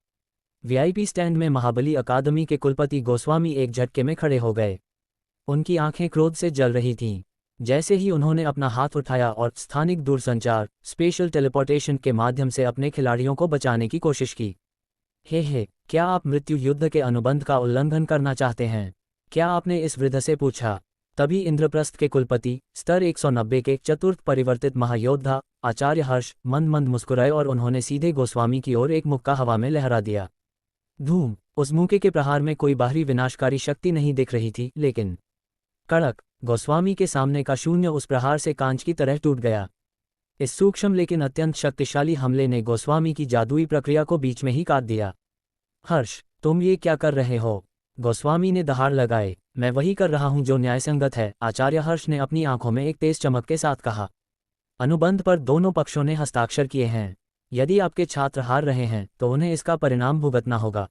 वीआईपी स्टैंड में महाबली अकादमी के कुलपति गोस्वामी एक झटके में खड़े हो गए। उनकी आंखें क्रोध से जल रही थीं। जैसे ही उन्होंने अपना हाथ उठाया और स्थानिक दूरसंचार स्पेशल टेलीपोर्टेशन के माध्यम से अपने खिलाड़ियों को बचाने की कोशिश की। हे, क्या आप मृत्यु युद्ध के अनुबंध का उल्लंघन करना चाहते हैं? क्या आपने इस वृद्ध से पूछा? तभी इंद्रप्रस्थ के कुलपति, स्तर 190 के चतुर्थ परिवर्तित महायोद्धा आचार्य हर्ष मंद मंद मुस्कुराए और उन्होंने सीधे गोस्वामी की ओर एक मुक्का हवा में लहरा दिया। धूम। उस मुक्के के प्रहार में कोई बाहरी विनाशकारी शक्ति नहीं दिख रही थी, लेकिन कड़क। गोस्वामी के सामने का शून्य उस प्रहार से कांच की तरह टूट गया। इस सूक्ष्म लेकिन अत्यंत शक्तिशाली हमले ने गोस्वामी की जादुई प्रक्रिया को बीच में ही काट दिया। हर्ष, तुम ये क्या कर रहे हो? गोस्वामी ने दहाड़ लगाए। मैं वही कर रहा हूं जो न्यायसंगत है, आचार्य हर्ष ने अपनी आंखों में एक तेज चमक के साथ कहा। अनुबंध पर दोनों पक्षों ने हस्ताक्षर किए हैं। यदि आपके छात्र हार रहे हैं तो उन्हें इसका परिणाम भुगतना होगा।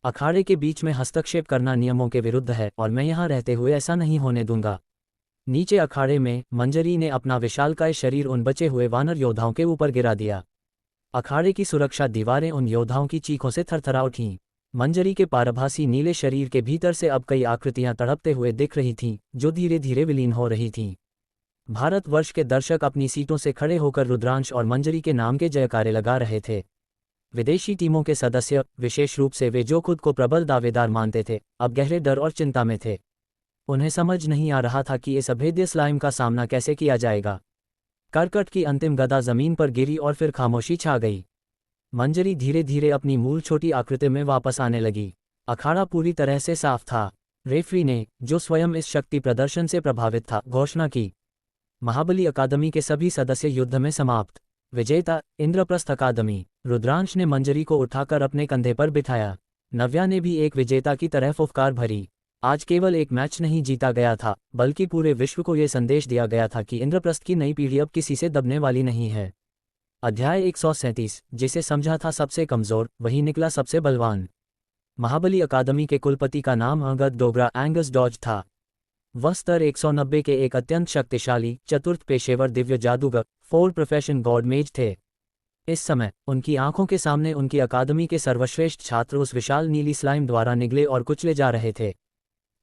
अखाड़े के बीच में हस्तक्षेप करना नियमों के विरुद्ध है और मैं यहाँ रहते हुए ऐसा नहीं होने दूंगा। नीचे अखाड़े में मंजरी ने अपना विशालकाय शरीर उन बचे हुए वानर योद्धाओं के ऊपर गिरा दिया। अखाड़े की सुरक्षा दीवारें उन योद्धाओं की चीखों से थरथरा उठीं। मंजरी के पारभासी नीले शरीर के भीतर से अब कई आकृतियां तड़पते हुए दिख रही थीं, जो धीरे धीरे विलीन हो रही थीं। भारतवर्ष के दर्शक अपनी सीटों से खड़े होकर रुद्रांश और मंजरी के नाम के जयकारे लगा रहे थे। विदेशी टीमों के सदस्य, विशेष रूप से वे जो खुद को प्रबल दावेदार मानते थे, अब गहरे डर और चिंता में थे। उन्हें समझ नहीं आ रहा था कि इस अभेद्य स्लाइम का सामना कैसे किया जाएगा। कर्कट की अंतिम गदा जमीन पर गिरी और फिर खामोशी छा गई। मंजरी धीरे धीरे अपनी मूल छोटी आकृति में वापस आने लगी। अखाड़ा पूरी तरह से साफ था। रेफरी ने, जो स्वयं इस शक्ति प्रदर्शन से प्रभावित था, घोषणा की, महाबली अकादमी के सभी सदस्य युद्ध में समाप्त। विजेता इंद्रप्रस्थ अकादमी। रुद्रांश ने मंजरी को उठाकर अपने कंधे पर बिठाया। नव्या ने भी एक विजेता की तरह फुफकार भरी। आज केवल एक मैच नहीं जीता गया था, बल्कि पूरे विश्व को यह संदेश दिया गया था कि इंद्रप्रस्थ की नई पीढ़ी अब किसी से दबने वाली नहीं है। अध्याय 137। जिसे समझा था सबसे कमजोर, वही निकला सबसे बलवान। महाबली अकादमी के कुलपति का नाम अंगद डोगरा एंगस डॉज था। वह स्तर 190 के एक अत्यंत शक्तिशाली चतुर्थ पेशेवर दिव्य जादूगर, फोर प्रोफेशन गॉड मेज थे। इस समय उनकी आंखों के सामने उनकी अकादमी के सर्वश्रेष्ठ छात्र उस विशाल नीली स्लाइम द्वारा निगले और कुचले जा रहे थे।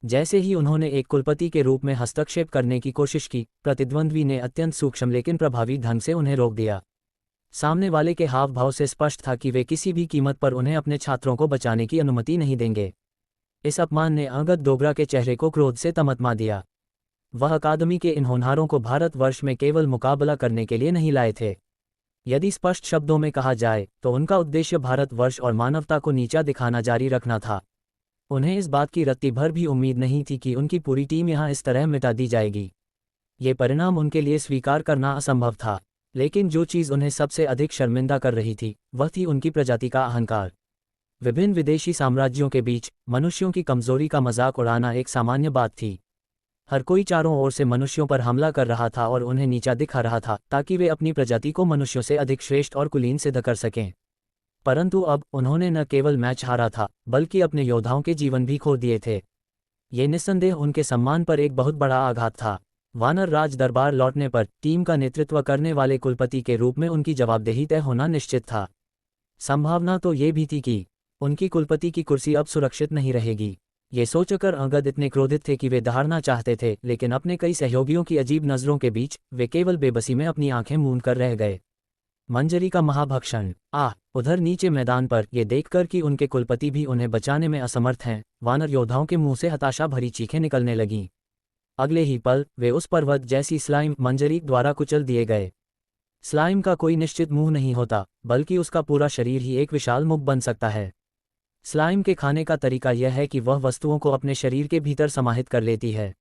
जैसे ही उन्होंने एक कुलपति के रूप में हस्तक्षेप करने की कोशिश की, प्रतिद्वंद्वी ने अत्यंत सूक्ष्म लेकिन प्रभावी ढंग से उन्हें रोक दिया। सामने वाले के हाव भाव से स्पष्ट था कि वे किसी भी कीमत पर उन्हें अपने छात्रों को बचाने की अनुमति नहीं देंगे। इस अपमान ने अंगद डोगरा के चेहरे को क्रोध से तमतमा दिया। वह अकादमी के इन होनहारों को भारतवर्ष में केवल मुकाबला करने के लिए नहीं लाए थे। यदि स्पष्ट शब्दों में कहा जाए तो उनका उद्देश्य भारतवर्ष और मानवता को नीचा दिखाना जारी रखना था। उन्हें इस बात की रत्ती भर भी उम्मीद नहीं थी कि उनकी पूरी टीम यहाँ इस तरह मिटा दी जाएगी। ये परिणाम उनके लिए स्वीकार करना असंभव था, लेकिन जो चीज़ उन्हें सबसे अधिक शर्मिंदा कर रही थी वह थी उनकी प्रजाति का अहंकार। विभिन्न विदेशी साम्राज्यों के बीच मनुष्यों की कमजोरी का मजाक उड़ाना एक सामान्य बात थी। हर कोई चारों ओर से मनुष्यों पर हमला कर रहा था और उन्हें नीचा दिखा रहा था ताकि वे अपनी प्रजाति को मनुष्यों से अधिक श्रेष्ठ और कुलीन सिद्ध कर सकें। परंतु अब उन्होंने न केवल मैच हारा था बल्कि अपने योद्धाओं के जीवन भी खो दिए थे। ये निस्संदेह उनके सम्मान पर एक बहुत बड़ा आघात था। वानर राज दरबार लौटने पर टीम का नेतृत्व करने वाले कुलपति के रूप में उनकी जवाबदेही तय होना निश्चित था। संभावना तो ये भी थी कि उनकी कुलपति की कुर्सी अब सुरक्षित नहीं रहेगी। ये सोचकर अंगद इतने क्रोधित थे कि वे दहाड़ना चाहते थे, लेकिन अपने कई सहयोगियों की अजीब नज़रों के बीच वे केवल बेबसी में अपनी आंखें मूंद कर रह गए। मंजरी का महाभक्षण। उधर नीचे मैदान पर यह देखकर कि उनके कुलपति भी उन्हें बचाने में असमर्थ हैं, वानर योद्धाओं के मुंह से हताशा भरी चीखें निकलने लगीं। अगले ही पल वे उस पर्वत जैसी स्लाइम मंजरी द्वारा कुचल दिए गए। स्लाइम का कोई निश्चित मुंह नहीं होता, बल्कि उसका पूरा शरीर ही एक विशाल मुख बन सकता है। स्लाइम के खाने का तरीका यह है कि वह वस्तुओं को अपने शरीर के भीतर समाहित कर लेती है।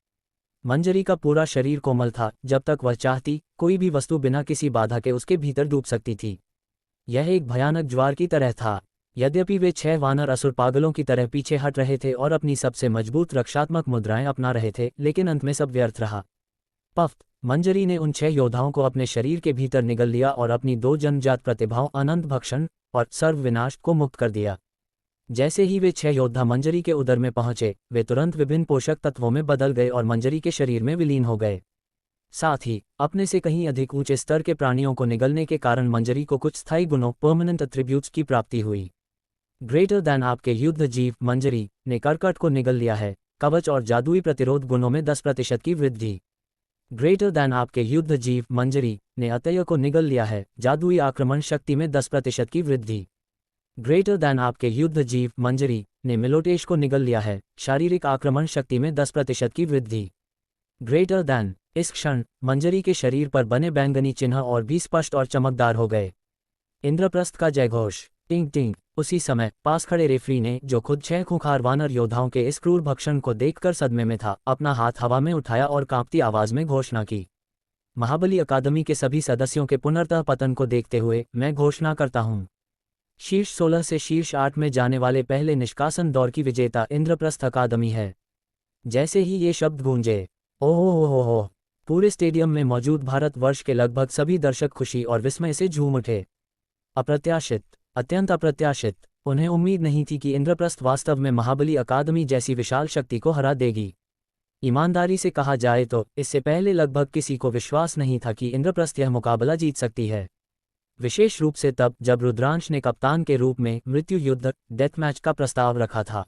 मंजरी का पूरा शरीर कोमल था, जब तक वह चाहती कोई भी वस्तु बिना किसी बाधा के उसके भीतर डूब सकती थी। यह एक भयानक ज्वार की तरह था। यद्यपि वे 6 वानर असुर पागलों की तरह पीछे हट रहे थे और अपनी सबसे मजबूत रक्षात्मक मुद्राएं अपना रहे थे, लेकिन अंत में सब व्यर्थ रहा। पफ्त मंजरी ने उन 6 योद्धाओं को अपने शरीर के भीतर निगल लिया और अपनी 2 जन्मजात प्रतिभाओं अनंत भक्षण और सर्वविनाश को मुक्त कर दिया। जैसे ही वे 6 योद्धा मंजरी के उदर में पहुंचे, वे तुरंत विभिन्न पोषक तत्वों में बदल गए और मंजरी के शरीर में विलीन हो गए। साथ ही अपने से कहीं अधिक ऊंचे स्तर के प्राणियों को निगलने के कारण मंजरी को कुछ स्थायी गुणों परमानेंट एट्रीब्यूट्स की प्राप्ति हुई। ग्रेटर दैन आपके युद्ध जीव मंजरी ने कर्कट को निगल लिया है। कवच और जादुई प्रतिरोध गुणों में 10% की वृद्धि। ग्रेटर दैन आपके युद्ध जीव मंजरी ने अतय को निगल लिया है। जादुई आक्रमण शक्ति में 10% की वृद्धि। ग्रेटर दैन आपके युद्ध जीव मंजरी ने मिलोटेश को निगल लिया है। शारीरिक आक्रमण शक्ति में 10% की वृद्धि। ग्रेटर दैन इस क्षण मंजरी के शरीर पर बने बैंगनी चिन्ह और भी स्पष्ट और चमकदार हो गए। इंद्रप्रस्थ का जयघोष। टिंग टिंग। उसी समय पास खड़े रेफरी ने, जो खुद 6 खूंखार वानर योद्धाओं के इस क्रूर भक्षण को देखकर सदमे में था, अपना हाथ हवा में उठाया और कांपती आवाज में घोषणा की। महाबली अकादमी के सभी सदस्यों के पुनर्तः पतन को देखते हुए मैं घोषणा करता हूँ, शीर्ष 16 से शीर्ष 8 में जाने वाले पहले निष्कासन दौर की विजेता इंद्रप्रस्थ अकादमी है। जैसे ही ये शब्द गूंजे, ओह, पूरे स्टेडियम में मौजूद भारतवर्ष के लगभग सभी दर्शक खुशी और विस्मय से झूम उठे। अप्रत्याशित, अत्यंत अप्रत्याशित। उन्हें उम्मीद नहीं थी कि इंद्रप्रस्थ वास्तव में महाबली अकादमी जैसी विशाल शक्ति को हरा देगी। ईमानदारी से कहा जाए तो इससे पहले लगभग किसी को विश्वास नहीं था कि इंद्रप्रस्थ यह मुकाबला जीत सकती है। विशेष रूप से तब जब रुद्रांश ने कप्तान के रूप में मृत्यु युद्ध डेथ मैच का प्रस्ताव रखा था।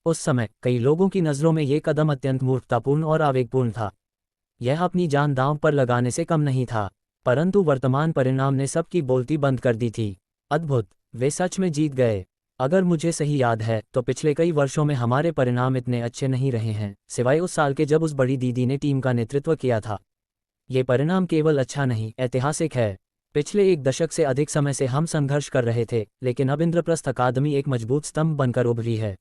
उस समय कई लोगों की नज़रों में ये कदम अत्यंत मूर्खतापूर्ण और आवेगपूर्ण था। यह अपनी जान दांव पर लगाने से कम नहीं था, परंतु वर्तमान परिणाम ने सबकी बोलती बंद कर दी थी। अद्भुत, वे सच में जीत गए। अगर मुझे सही याद है तो पिछले कई वर्षों में हमारे परिणाम इतने अच्छे नहीं रहे हैं, सिवाय उस साल के जब उस बड़ी दीदी ने टीम का नेतृत्व किया था। ये परिणाम केवल अच्छा नहीं, ऐतिहासिक है। पिछले 1 दशक से अधिक समय से हम संघर्ष कर रहे थे, लेकिन अब इंद्रप्रस्थ अकादमी एक मजबूत स्तंभ बनकर उभरी है।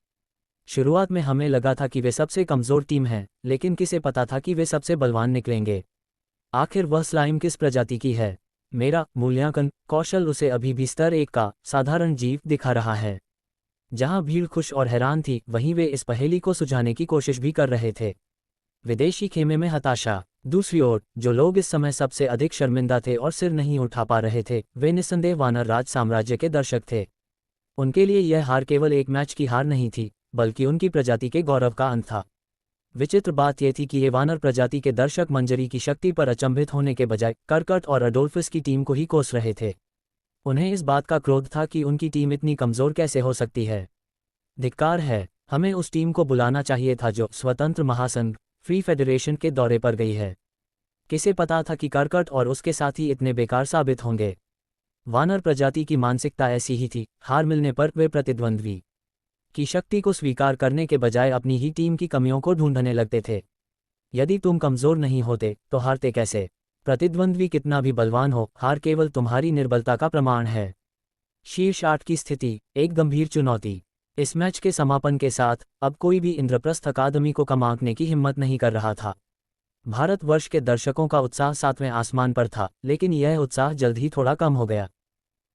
शुरुआत में हमें लगा था कि वे सबसे कमज़ोर टीम है, लेकिन किसे पता था कि वे सबसे बलवान निकलेंगे। आखिर वह स्लाइम किस प्रजाति की है? मेरा मूल्यांकन कौशल उसे अभी भी स्तर 1 का साधारण जीव दिखा रहा है। जहां भीड़ खुश और हैरान थी, वहीं वे इस पहेली को सुझाने की कोशिश भी कर रहे थे। विदेशी खेमे में हताशा। दूसरी ओर जो लोग इस समय सबसे अधिक शर्मिंदा थे और सिर नहीं उठा पा रहे थे, वे निस्संदेह वानर राज साम्राज्य के दर्शक थे। उनके लिए यह हार केवल एक मैच की हार नहीं थी, बल्कि उनकी प्रजाति के गौरव का अंत था। विचित्र बात यह थी कि ये वानर प्रजाति के दर्शक मंजरी की शक्ति पर अचंभित होने के बजाय कर्कट और अडोल्फस की टीम को ही कोस रहे थे। उन्हें इस बात का क्रोध था कि उनकी टीम इतनी कमज़ोर कैसे हो सकती है। धिक्कार है, हमें उस टीम को बुलाना चाहिए था जो स्वतंत्र महासंघ फ्री फेडरेशन के दौरे पर गई है। किसे पता था कि कर्कट और उसके साथी इतने बेकार साबित होंगे। वानर प्रजाति की मानसिकता ऐसी ही थी, हार मिलने पर वे प्रतिद्वंद्वी की शक्ति को स्वीकार करने के बजाय अपनी ही टीम की कमियों को ढूंढने लगते थे। यदि तुम कमज़ोर नहीं होते तो हारते कैसे? प्रतिद्वंद्वी कितना भी बलवान हो, हार केवल तुम्हारी निर्बलता का प्रमाण है। शीर्ष 8 की स्थिति, एक गंभीर चुनौती। इस मैच के समापन के साथ अब कोई भी इंद्रप्रस्थ अकादमी को कम आंकने की हिम्मत नहीं कर रहा था। भारतवर्ष के दर्शकों का उत्साह 7वें आसमान पर था, लेकिन यह उत्साह जल्द ही थोड़ा कम हो गया।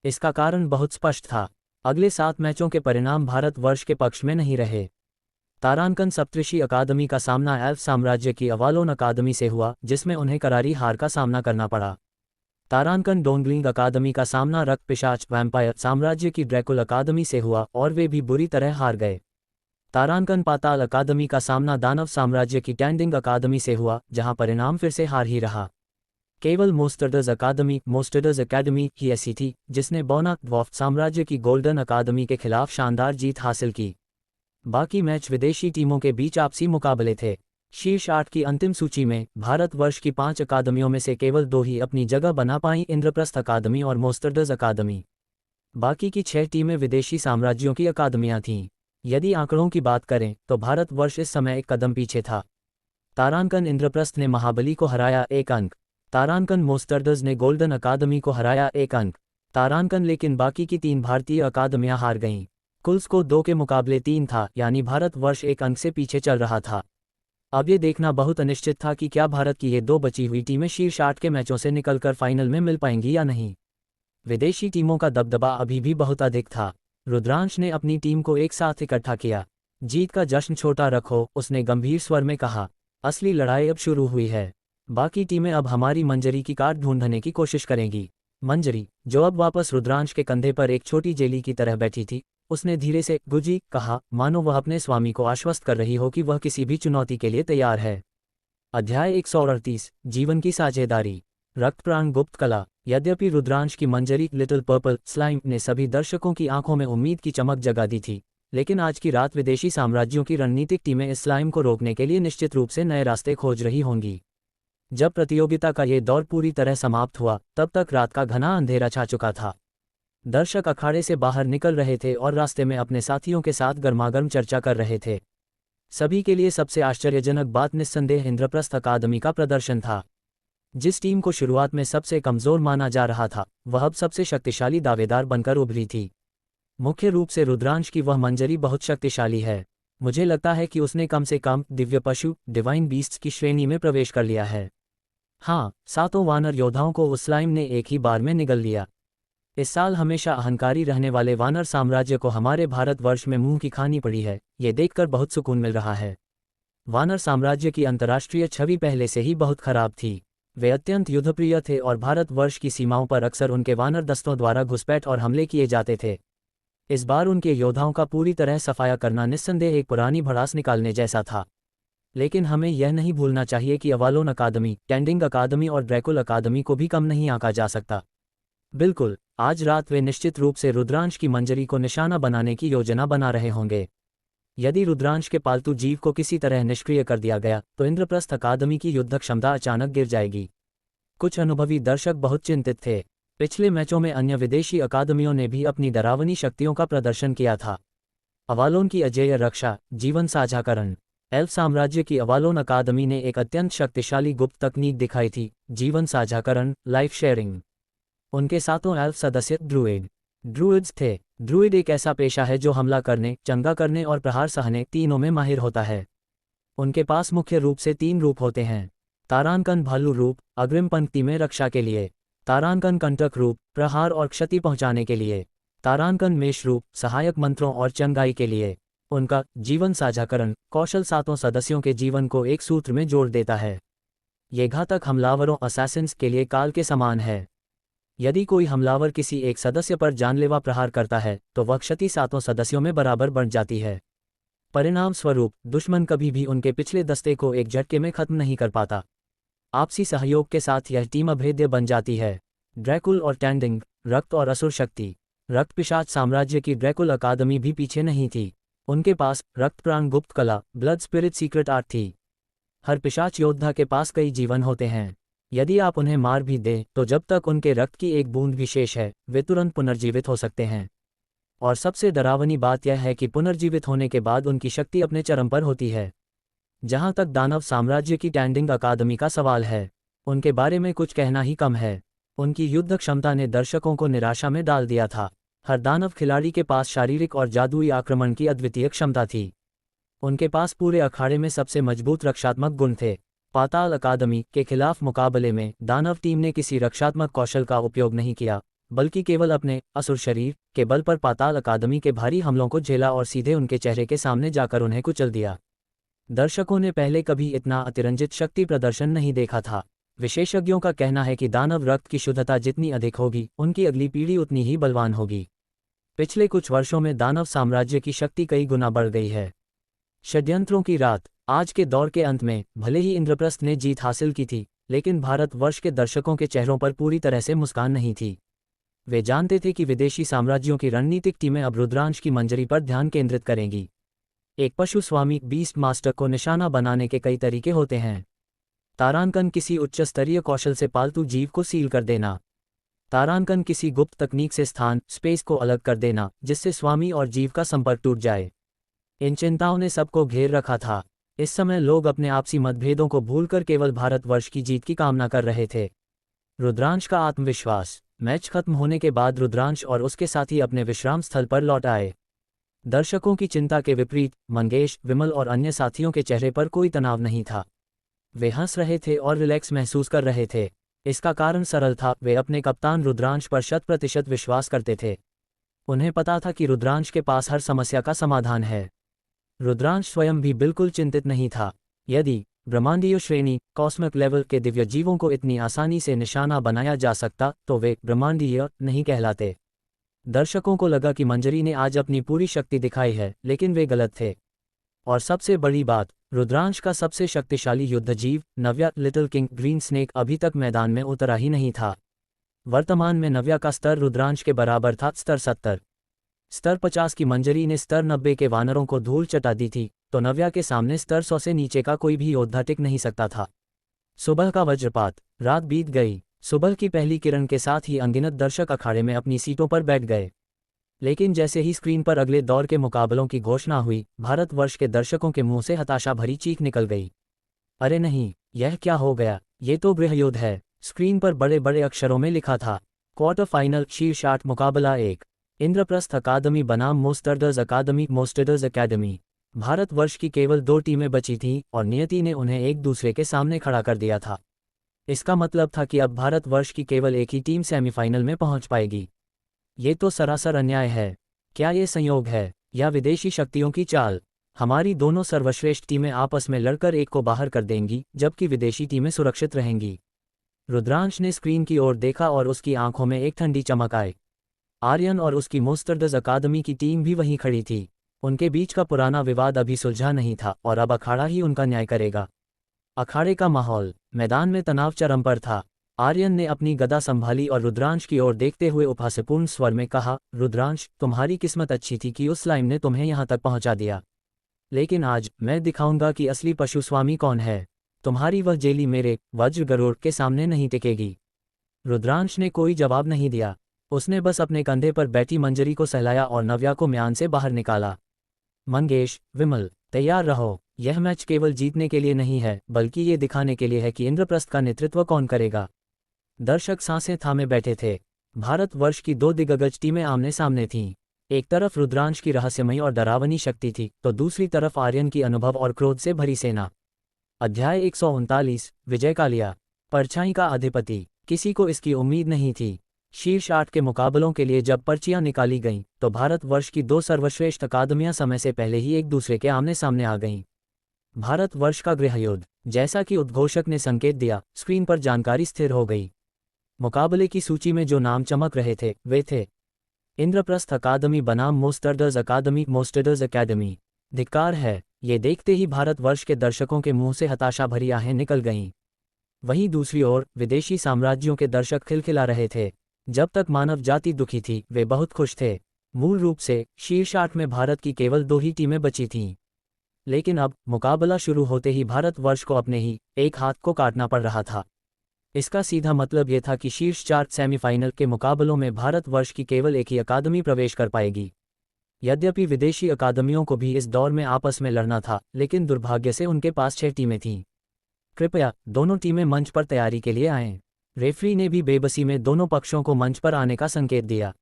इसका कारण बहुत स्पष्ट था। अगले 7 मैचों के परिणाम भारतवर्ष के पक्ष में नहीं रहे। तारांकन सप्तऋषि अकादमी का सामना एल्फ साम्राज्य की अवालोन अकादमी से हुआ, जिसमें उन्हें करारी हार का सामना करना पड़ा। तारांकन डोंगलिंग अकादमी का सामना रक्त पिशाच वैम्पायर साम्राज्य की ड्रैकुल अकादमी से हुआ और वे भी बुरी तरह हार गए। तारांकन पाताल अकादमी का सामना दानव साम्राज्य की टैंडिंग अकादमी से हुआ, जहां परिणाम फिर से हार ही रहा। केवल मोस्टर्डर्स अकादमी ही ऐसी थी जिसने बौना ड्वार्फ साम्राज्य की गोल्डन अकादमी के खिलाफ शानदार जीत हासिल की। बाकी मैच विदेशी टीमों के बीच आपसी मुकाबले थे। शीर्ष 8 की अंतिम सूची में भारतवर्ष की 5 अकादमियों में से केवल 2 ही अपनी जगह बना पाईं, इंद्रप्रस्थ अकादमी और मोस्टर्डर्स अकादमी। बाकी की 6 टीमें विदेशी साम्राज्यों की अकादमियां थीं। यदि आंकड़ों की बात करें तो भारतवर्ष इस समय एक कदम पीछे था। तारांकन इंद्रप्रस्थ ने महाबली को हराया 1 अंक। तारांकन मोस्टर्डर्स ने गोल्डन अकादमी को हराया 1 अंक। तारांकन लेकिन बाकी की 3 भारतीय अकादमियां हार गईं। कुल स्कोर 2 के मुकाबले 3 था, यानी भारतवर्ष 1 अंक से पीछे चल रहा था। अब ये देखना बहुत अनिश्चित था कि क्या भारत की ये 2 बची हुई टीमें शीर्ष 8 के मैचों से निकलकर फाइनल में मिल पाएंगी या नहीं। विदेशी टीमों का दबदबा अभी भी बहुत अधिक था। रुद्रांश ने अपनी टीम को एक साथ इकट्ठा किया। जीत का जश्न छोटा रखो, उसने गंभीर स्वर में कहा। असली लड़ाई अब शुरू हुई है। बाकी टीमें अब हमारी मंजरी की काट ढूंढने की कोशिश करेंगी। मंजरी, जो अब वापस रुद्रांश के कंधे पर एक छोटी जेली की तरह बैठी थी, उसने धीरे से गुजी कहा, मानो वह अपने स्वामी को आश्वस्त कर रही हो कि वह किसी भी चुनौती के लिए तैयार है। अध्याय 138, जीवन की साझेदारी। रक्तप्राण गुप्त कला। यद्यपि रुद्रांश की मंजरी लिटिल पर्पल स्लाइम ने सभी दर्शकों की आंखों में उम्मीद की चमक जगा दी थी, लेकिन आज की रात विदेशी साम्राज्यों की रणनीतिक टीमें इस स्लाइम को रोकने के लिए निश्चित रूप से नए रास्ते खोज रही होंगी। जब प्रतियोगिता का ये दौर पूरी तरह समाप्त हुआ, तब तक रात का घना अंधेरा छा चुका था। दर्शक अखाड़े से बाहर निकल रहे थे और रास्ते में अपने साथियों के साथ गर्मागर्म चर्चा कर रहे थे। सभी के लिए सबसे आश्चर्यजनक बात निस्संदेह इंद्रप्रस्थ अकादमी का प्रदर्शन था। जिस टीम को शुरुआत में सबसे कमजोर माना जा रहा था, वह अब सबसे शक्तिशाली दावेदार बनकर उभरी थी। मुख्य रूप से रुद्रांश की वह मंजरी बहुत शक्तिशाली है। मुझे लगता है कि उसने कम से कम दिव्य पशु डिवाइन बीस्ट्स की श्रेणी में प्रवेश कर लिया है। हाँ, 7 वानर योद्धाओं को उस स्लाइम ने एक ही बार में निगल लिया। इस साल हमेशा अहंकारी रहने वाले वानर साम्राज्य को हमारे भारतवर्ष में मुंह की खानी पड़ी है, ये देखकर बहुत सुकून मिल रहा है। वानर साम्राज्य की अंतर्राष्ट्रीय छवि पहले से ही बहुत खराब थी। वे अत्यंत युद्धप्रिय थे और भारतवर्ष की सीमाओं पर अक्सर उनके वानर दस्तों द्वारा घुसपैठ और हमले किए जाते थे। इस बार उनके योद्धाओं का पूरी तरह सफाया करना निस्संदेह एक पुरानी भड़ास निकालने जैसा था। लेकिन हमें यह नहीं भूलना चाहिए कि अवालोन अकादमी, टैंडिंग अकादमी और ड्रैकुल अकादमी को भी कम नहीं आंका जा सकता। बिल्कुल, आज रात वे निश्चित रूप से रुद्रांश की मंजरी को निशाना बनाने की योजना बना रहे होंगे। यदि रुद्रांश के पालतू जीव को किसी तरह निष्क्रिय कर दिया गया तो इंद्रप्रस्थ अकादमी की युद्ध क्षमता अचानक गिर जाएगी। कुछ अनुभवी दर्शक बहुत चिंतित थे। पिछले मैचों में अन्य विदेशी अकादमियों ने भी अपनी डरावनी शक्तियों का प्रदर्शन किया था। अवालोन की अजेय रक्षा, जीवन साझाकरण। एल्फ साम्राज्य की अवालोन अकादमी ने एक अत्यंत शक्तिशाली गुप्त तकनीक दिखाई थी, जीवन साझाकरण, लाइफ शेयरिंग। उनके सातों एल्फ सदस्य ड्रूइड्स थे। ड्रूइड एक ऐसा पेशा है जो हमला करने, चंगा करने और प्रहार सहने तीनों में माहिर होता है। उनके पास मुख्य रूप से 3 रूप होते हैं। तारांकन भालू रूप, अग्रिम पंक्ति में रक्षा के लिए। तारांकन कंटक रूप, प्रहार और क्षति पहुंचाने के लिए। तारांकन मेष रूप, सहायक मंत्रों और चंगाई के लिए। उनका जीवन साझाकरण कौशल 7 सदस्यों के जीवन को एक सूत्र में जोड़ देता है। ये घातक हमलावरों असैसिन्स के लिए काल के समान है। यदि कोई हमलावर किसी एक सदस्य पर जानलेवा प्रहार करता है तो वह क्षति 7 सदस्यों में बराबर बढ़ जाती है। परिणाम स्वरूप दुश्मन कभी भी उनके पिछले दस्ते को एक झटके में खत्म नहीं कर पाता। आपसी सहयोग के साथ यह टीम अभेद्य बन जाती है। ड्रैकुल और टैंडिंग, रक्त और असुर शक्ति। रक्त पिशाच साम्राज्य की ड्रैकुल अकादमी भी पीछे नहीं थी। उनके पास रक्तप्राण गुप्त कला, ब्लड स्पिरिट सीक्रेट आर्ट थी। हर पिशाच योद्धा के पास कई जीवन होते हैं। यदि आप उन्हें मार भी दें तो जब तक उनके रक्त की एक बूंद भी शेष है, वे तुरंत पुनर्जीवित हो सकते हैं। और सबसे डरावनी बात यह है कि पुनर्जीवित होने के बाद उनकी शक्ति अपने चरम पर होती है। जहां तक दानव साम्राज्य की टैंडिंग अकादमी का सवाल है, उनके बारे में कुछ कहना ही कम है। उनकी युद्ध क्षमता ने दर्शकों को निराशा में डाल दिया था। हर दानव खिलाड़ी के पास शारीरिक और जादुई आक्रमण की अद्वितीय क्षमता थी। उनके पास पूरे अखाड़े में सबसे मजबूत रक्षात्मक गुण थे। पाताल अकादमी के खिलाफ मुकाबले में दानव टीम ने किसी रक्षात्मक कौशल का उपयोग नहीं किया, बल्कि केवल अपने असुर शरीर के बल पर पाताल अकादमी के भारी हमलों को झेला और सीधे उनके चेहरे के सामने जाकर उन्हें कुचल दिया। दर्शकों ने पहले कभी इतना अतिरंजित शक्ति प्रदर्शन नहीं देखा था। विशेषज्ञों का कहना है कि दानव रक्त की शुद्धता जितनी अधिक होगी, उनकी अगली पीढ़ी उतनी ही बलवान होगी। पिछले कुछ वर्षों में दानव साम्राज्य की शक्ति कई गुना बढ़ गई है। षड्यंत्रों की रात। आज के दौर के अंत में भले ही इंद्रप्रस्थ ने जीत हासिल की थी, लेकिन भारतवर्ष के दर्शकों के चेहरों पर पूरी तरह से मुस्कान नहीं थी। वे जानते थे कि विदेशी साम्राज्यों की रणनीतिक टीमें अब रुद्रांश की मंजरी पर ध्यान केंद्रित करेंगी। एक पशु स्वामी बीस्ट मास्टर को निशाना बनाने के कई तरीके होते हैं। तारांकन किसी उच्च स्तरीय कौशल से पालतू जीव को सील कर देना। तारांकन किसी गुप्त तकनीक से स्थान स्पेस को अलग कर देना, जिससे स्वामी और जीव का संपर्क टूट जाए। इन चिंताओं ने सबको घेर रखा था। इस समय लोग अपने आपसी मतभेदों को भूलकर केवल भारतवर्ष की जीत की कामना कर रहे थे। रुद्रांश का आत्मविश्वास। मैच खत्म होने के बाद रुद्रांश और उसके साथी अपने विश्राम स्थल पर लौट आए। दर्शकों की चिंता के विपरीत मंगेश, विमल और अन्य साथियों के चेहरे पर कोई तनाव नहीं था। वे हंस रहे थे और रिलैक्स महसूस कर रहे थे। इसका कारण सरल था, वे अपने कप्तान रुद्रांश पर 100% विश्वास करते थे। उन्हें पता था कि रुद्रांश के पास हर समस्या का समाधान है। रुद्रांश स्वयं भी बिल्कुल चिंतित नहीं था। यदि ब्रह्मांडीय श्रेणी कॉस्मिक लेवल के दिव्य जीवों को इतनी आसानी से निशाना बनाया जा सकता, तो वे ब्रह्मांडीय नहीं कहलाते। दर्शकों को लगा कि मंजरी ने आज अपनी पूरी शक्ति दिखाई है, लेकिन वे गलत थे। और सबसे बड़ी बात, रुद्रांश का सबसे शक्तिशाली युद्धजीव नव्या लिटिल किंग ग्रीन स्नेक अभी तक मैदान में उतरा ही नहीं था। वर्तमान में नव्या का स्तर रुद्रांश के बराबर था, स्तर 70। स्तर 50 की मंजरी ने स्तर 90 के वानरों को धूल चटा दी थी, तो नव्या के सामने स्तर 100 से नीचे का कोई भी योद्धा टिक नहीं सकता था। सुबह का वज्रपात। रात बीत गई। सुबह की पहली किरण के साथ ही अनगिनत दर्शक अखाड़े में अपनी सीटों पर बैठ गए। लेकिन जैसे ही स्क्रीन पर अगले दौर के मुकाबलों की घोषणा हुई, भारतवर्ष के दर्शकों के मुंह से हताशा भरी चीख निकल गई। अरे नहीं, यह क्या हो गया? ये तो गृहयुद्ध है। स्क्रीन पर बड़े बड़े अक्षरों में लिखा था, क्वार्टर फाइनल शीर्ष 8 मुकाबला 1, इंद्रप्रस्थ अकादमी बनाम मोस्टर्डर्स अकादमी। मोस्टर्डर्स अकादमी। भारतवर्ष की केवल 2 टीमें बची थीं और नियति ने उन्हें एक दूसरे के सामने खड़ा कर दिया था। इसका मतलब था कि अब भारतवर्ष की केवल एक ही टीम सेमीफाइनल में पहुंच पाएगी। ये तो सरासर अन्याय है। क्या ये संयोग है या विदेशी शक्तियों की चाल? हमारी दोनों सर्वश्रेष्ठ टीमें आपस में लड़कर एक को बाहर कर देंगी, जबकि विदेशी टीमें सुरक्षित रहेंगी। रुद्रांश ने स्क्रीन की ओर देखा और उसकी आंखों में एक ठंडी चमक आई। आर्यन और उसकी मोस्टर्डर्स अकादमी की टीम भी वहीं खड़ी थी। उनके बीच का पुराना विवाद अभी सुलझा नहीं था और अब अखाड़ा ही उनका न्याय करेगा। अखाड़े का माहौल। मैदान में तनाव चरम पर था। आर्यन ने अपनी गदा संभाली और रुद्रांश की ओर देखते हुए उपहासपूर्ण स्वर में कहा, रुद्रांश, तुम्हारी किस्मत अच्छी थी कि उस स्लाइम ने तुम्हें यहां तक पहुंचा दिया। लेकिन आज मैं दिखाऊंगा कि असली पशु स्वामी कौन है। तुम्हारी वह जेली मेरे वज्र गरुड़ के सामने नहीं टिकेगी। रुद्रांश ने कोई जवाब नहीं दिया। उसने बस अपने कंधे पर बैठी मंजरी को सहलाया और नव्या को म्यान से बाहर निकाला। मंगेश, विमल, तैयार रहो। यह मैच केवल जीतने के लिए नहीं है, बल्कि ये दिखाने के लिए है कि इंद्रप्रस्थ का नेतृत्व कौन करेगा। दर्शक सांसें थामे बैठे थे। भारतवर्ष की 2 दिग्गज टीमें आमने सामने थीं। एक तरफ रुद्रांश की रहस्यमयी और डरावनी शक्ति थी, तो दूसरी तरफ आर्यन की अनुभव और क्रोध से भरी सेना। अध्याय 139, विजय कालिया। परछाई का अधिपति। किसी को इसकी उम्मीद नहीं थी। शीर्ष 8 के मुकाबलों के लिए जब पर्चियां निकाली गईं, तो भारतवर्ष की 2 सर्वश्रेष्ठ अकादमियां समय से पहले ही एक दूसरे के आमने सामने आ गईं। भारतवर्ष का गृहयुद्ध। जैसा कि उद्घोषक ने संकेत दिया, स्क्रीन पर जानकारी स्थिर हो गई। मुकाबले की सूची में जो नाम चमक रहे थे, वे थे इंद्रप्रस्थ अकादमी बनाम मोस्टर्डर्स अकादमी। मोस्टर्डर्स अकादमी। धिक्कार है। ये देखते ही भारतवर्ष के दर्शकों के मुंह से हताशा भरी आहें निकल गईं। वहीं दूसरी ओर विदेशी साम्राज्यों के दर्शक खिलखिला रहे थे। जब तक मानव जाति दुखी थी, वे बहुत खुश थे। मूल रूप से शीर्ष 8 में भारत की केवल 2 ही टीमें बची थीं। लेकिन अब मुकाबला शुरू होते ही भारतवर्ष को अपने ही एक हाथ को काटना पड़ रहा था। इसका सीधा मतलब यह था कि शीर्ष 4 सेमीफाइनल के मुकाबलों में भारतवर्ष की केवल एक ही अकादमी प्रवेश कर पाएगी। यद्यपि विदेशी अकादमियों को भी इस दौर में आपस में लड़ना था, लेकिन दुर्भाग्य से उनके पास 6 टीमें थीं। कृपया दोनों टीमें मंच पर तैयारी के लिए आएं। रेफरी ने भी बेबसी में दोनों पक्षों को मंच पर आने का संकेत दिया।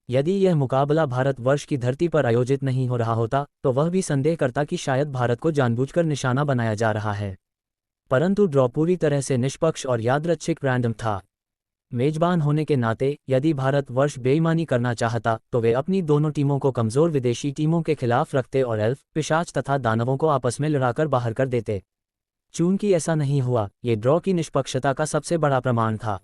यदि यह मुकाबला भारतवर्ष की धरती पर आयोजित नहीं हो रहा होता तो वह भी संदेह करता कि शायद भारत को जानबूझकर निशाना बनाया जा रहा है। परंतु ड्रॉ पूरी तरह से निष्पक्ष और यादृच्छिक रैंडम था। मेजबान होने के नाते यदि भारतवर्ष बेईमानी करना चाहता तो वे अपनी दोनों टीमों को कमज़ोर विदेशी टीमों के खिलाफ रखते और एल्फ, पिशाच तथा दानवों को आपस में लड़ाकर बाहर कर देते। चूंकि ऐसा नहीं हुआ, ये ड्रॉ की निष्पक्षता का सबसे बड़ा प्रमाण था।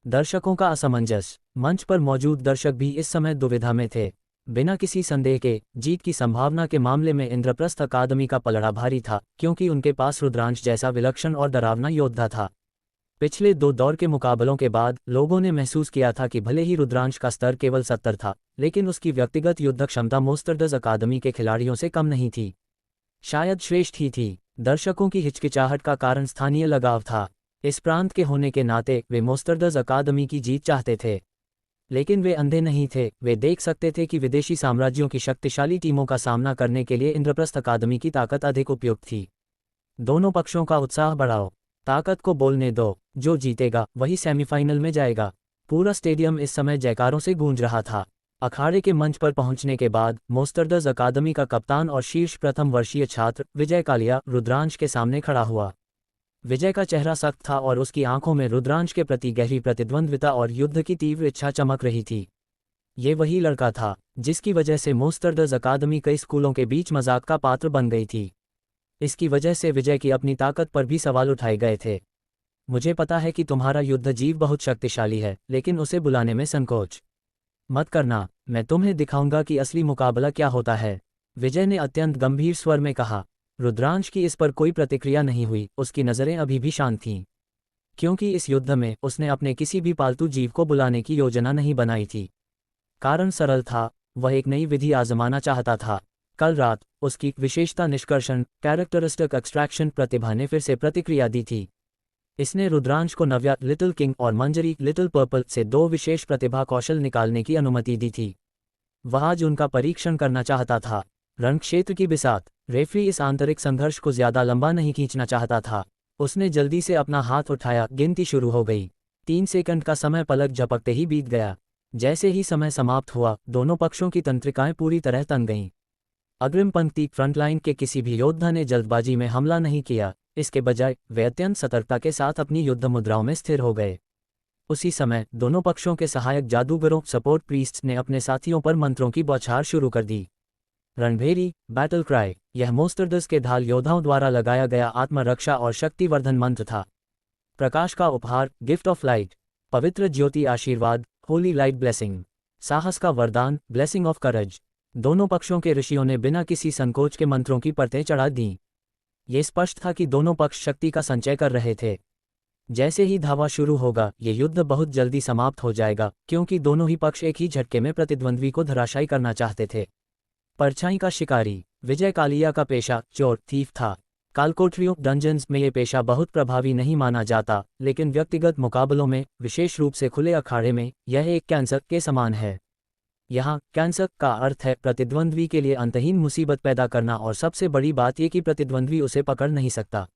दर्शकों का असमंजस। मंच पर मौजूद दर्शक भी इस समय दुविधा में थे। बिना किसी संदेह के जीत की संभावना के मामले में इंद्रप्रस्थ अकादमी का पलड़ा भारी था, क्योंकि उनके पास रुद्रांश जैसा विलक्षण और डरावना योद्धा था। पिछले 2 दौर के मुकाबलों के बाद लोगों ने महसूस किया था कि भले ही रुद्रांश का स्तर केवल 70 था, लेकिन उसकी व्यक्तिगत युद्ध क्षमता मोस्टरडज अकादमी के खिलाड़ियों से कम नहीं थी, शायद श्रेष्ठ ही थी। दर्शकों की हिचकिचाहट का कारण स्थानीय लगाव था। इस प्रांत के होने के नाते वे मोस्टरडज अकादमी की जीत चाहते थे, लेकिन वे अंधे नहीं थे। वे देख सकते थे कि विदेशी साम्राज्यों की शक्तिशाली टीमों का सामना करने के लिए इंद्रप्रस्थ अकादमी की ताकत अधिक उपयुक्त थी। दोनों पक्षों का उत्साह बढ़ाओ, ताकत को बोलने दो, जो जीतेगा वही सेमीफाइनल में जाएगा। पूरा स्टेडियम इस समय जयकारों से गूंज रहा था। अखाड़े के मंच पर पहुंचने के बाद मोस्टरडज अकादमी का कप्तान और शीर्ष प्रथम वर्षीय छात्र विजय कालिया रुद्रांश के सामने खड़ा हुआ। विजय का चेहरा सख्त था और उसकी आंखों में रुद्रांश के प्रति गहरी प्रतिद्वंद्विता और युद्ध की तीव्र इच्छा चमक रही थी। ये वही लड़का था जिसकी वजह से मोस्टरडज अकादमी कई स्कूलों के बीच मजाक का पात्र बन गई थी। इसकी वजह से विजय की अपनी ताकत पर भी सवाल उठाए गए थे। मुझे पता है कि तुम्हारा युद्ध जीव बहुत शक्तिशाली है, लेकिन उसे बुलाने में संकोच मत करना। मैं तुम्हें दिखाऊंगा कि असली मुकाबला क्या होता है, विजय ने अत्यंत गंभीर स्वर में कहा। रुद्रांश की इस पर कोई प्रतिक्रिया नहीं हुई। उसकी नज़रें अभी भी शांत थीं, क्योंकि इस युद्ध में उसने अपने किसी भी पालतू जीव को बुलाने की योजना नहीं बनाई थी। कारण सरल था, वह एक नई विधि आजमाना चाहता था। कल रात उसकी विशेषता निष्कर्षण कैरेक्टरिस्टिक एक्सट्रैक्शन प्रतिभा ने फिर से प्रतिक्रिया दी थी। इसने रुद्रांश को नव्या लिटिल किंग और मंजरी लिटिल पर्पल से 2 विशेष प्रतिभा कौशल निकालने की अनुमति दी थी। वह आज उनका परीक्षण करना चाहता था। रणक्षेत्र की बिसात। रेफरी इस आंतरिक संघर्ष को ज्यादा लंबा नहीं खींचना चाहता था। उसने जल्दी से अपना हाथ उठाया। गिनती शुरू हो गई। 3 सेकंड का समय पलक झपकते ही बीत गया। जैसे ही समय समाप्त हुआ, दोनों पक्षों की तंत्रिकाएं पूरी तरह तन गईं। अग्रिम पंक्ति फ्रंटलाइन के किसी भी योद्धा ने जल्दबाजी में हमला नहीं किया। इसके बजाय वे अत्यंत सतर्कता के साथ अपनी युद्ध मुद्राओं में स्थिर हो गए। उसी समय दोनों पक्षों के सहायक जादूगरों सपोर्ट प्रीस्ट्स ने अपने साथियों पर मंत्रों की बौछार शुरू कर दी। रणभेरी बैटल क्राई, यह मोस्टरडज के ढाल योद्धाओं द्वारा लगाया गया आत्मरक्षा और शक्तिवर्धन मंत्र था। प्रकाश का उपहार गिफ्ट ऑफ लाइट, पवित्र ज्योति आशीर्वाद होली लाइट ब्लेसिंग, साहस का वरदान ब्लेसिंग ऑफ करेज। दोनों पक्षों के ऋषियों ने बिना किसी संकोच के मंत्रों की परतें चढ़ा दीं। ये स्पष्ट था कि दोनों पक्ष शक्ति का संचय कर रहे थे। जैसे ही धावा शुरू होगा, ये युद्ध बहुत जल्दी समाप्त हो जाएगा, क्योंकि दोनों ही पक्ष एक ही झटके में प्रतिद्वंद्वी को धराशायी करना चाहते थे। परछाई का शिकारी। विजय कालिया का पेशा चोर थीफ था। कालकोठरियों डंजन्स में ये पेशा बहुत प्रभावी नहीं माना जाता, लेकिन व्यक्तिगत मुकाबलों में, विशेष रूप से खुले अखाड़े में, यह एक कैंसर के समान है। यहाँ कैंसर का अर्थ है प्रतिद्वंद्वी के लिए अंतहीन मुसीबत पैदा करना, और सबसे बड़ी बात यह कि प्रतिद्वंद्वी उसे पकड़ नहीं सकता।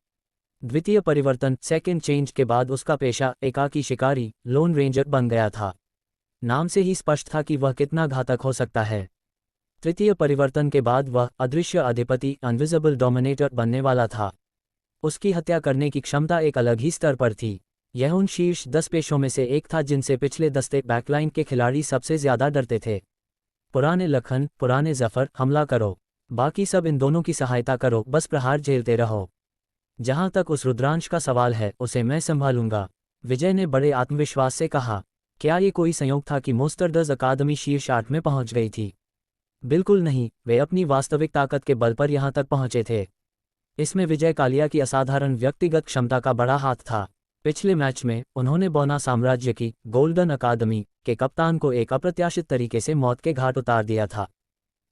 द्वितीय परिवर्तन सेकेंड चेंज के बाद उसका पेशा एकाकी शिकारी लोन रेंजर बन गया था। नाम से ही स्पष्ट था कि वह कितना घातक हो सकता है। तृतीय परिवर्तन के बाद वह अदृश्य अधिपति इनविजिबल डोमिनेटर बनने वाला था। उसकी हत्या करने की क्षमता एक अलग ही स्तर पर थी। यह उन शीर्ष 10 पेशों में से एक था जिनसे पिछले दस्ते बैकलाइन के खिलाड़ी सबसे ज्यादा डरते थे। पुराने लखन, पुराने जफर, हमला करो, बाकी सब इन दोनों की सहायता करो, बस प्रहार झेलते रहो। जहां तक उस रुद्रांश का सवाल है, उसे मैं संभालूंगा, विजय ने बड़े आत्मविश्वास से कहा। क्या ये कोई संयोग था कि मोस्टरडज अकादमी शीर्ष 8 में पहुंच गई थी? बिल्कुल नहीं, वे अपनी वास्तविक ताकत के बल पर यहां तक पहुंचे थे। इसमें विजय कालिया की असाधारण व्यक्तिगत क्षमता का बड़ा हाथ था। पिछले मैच में उन्होंने बौना साम्राज्य की गोल्डन अकादमी के कप्तान को एक अप्रत्याशित तरीके से मौत के घाट उतार दिया था।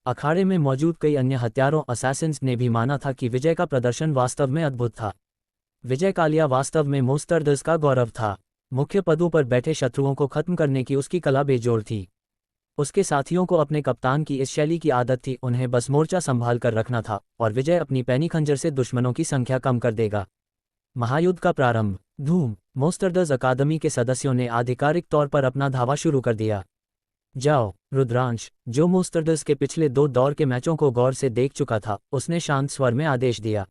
अखाड़े में मौजूद कई अन्य हत्यारों असैसिन्स ने भी माना था कि विजय का प्रदर्शन वास्तव में अद्भुत था। विजय कालिया वास्तव में मोस्टरडज का गौरव था। मुख्य पदों पर बैठे शत्रुओं को खत्म करने की उसकी कला बेजोड़ थी। उसके साथियों को अपने कप्तान की इस शैली की आदत थी, उन्हें बस मोर्चा संभाल कर रखना था, और विजय अपनी पैनी खंजर से दुश्मनों की संख्या कम कर देगा। महायुद्ध का प्रारंभ। धूम। मोस्टरदर्स अकादमी के सदस्यों ने आधिकारिक तौर पर अपना धावा शुरू कर दिया। जाओ। रुद्रांश, जो मोस्टरदर्स के पिछले 2 दौर के मैचों को गौर से देख चुका था, उसने शांत स्वर में आदेश दिया।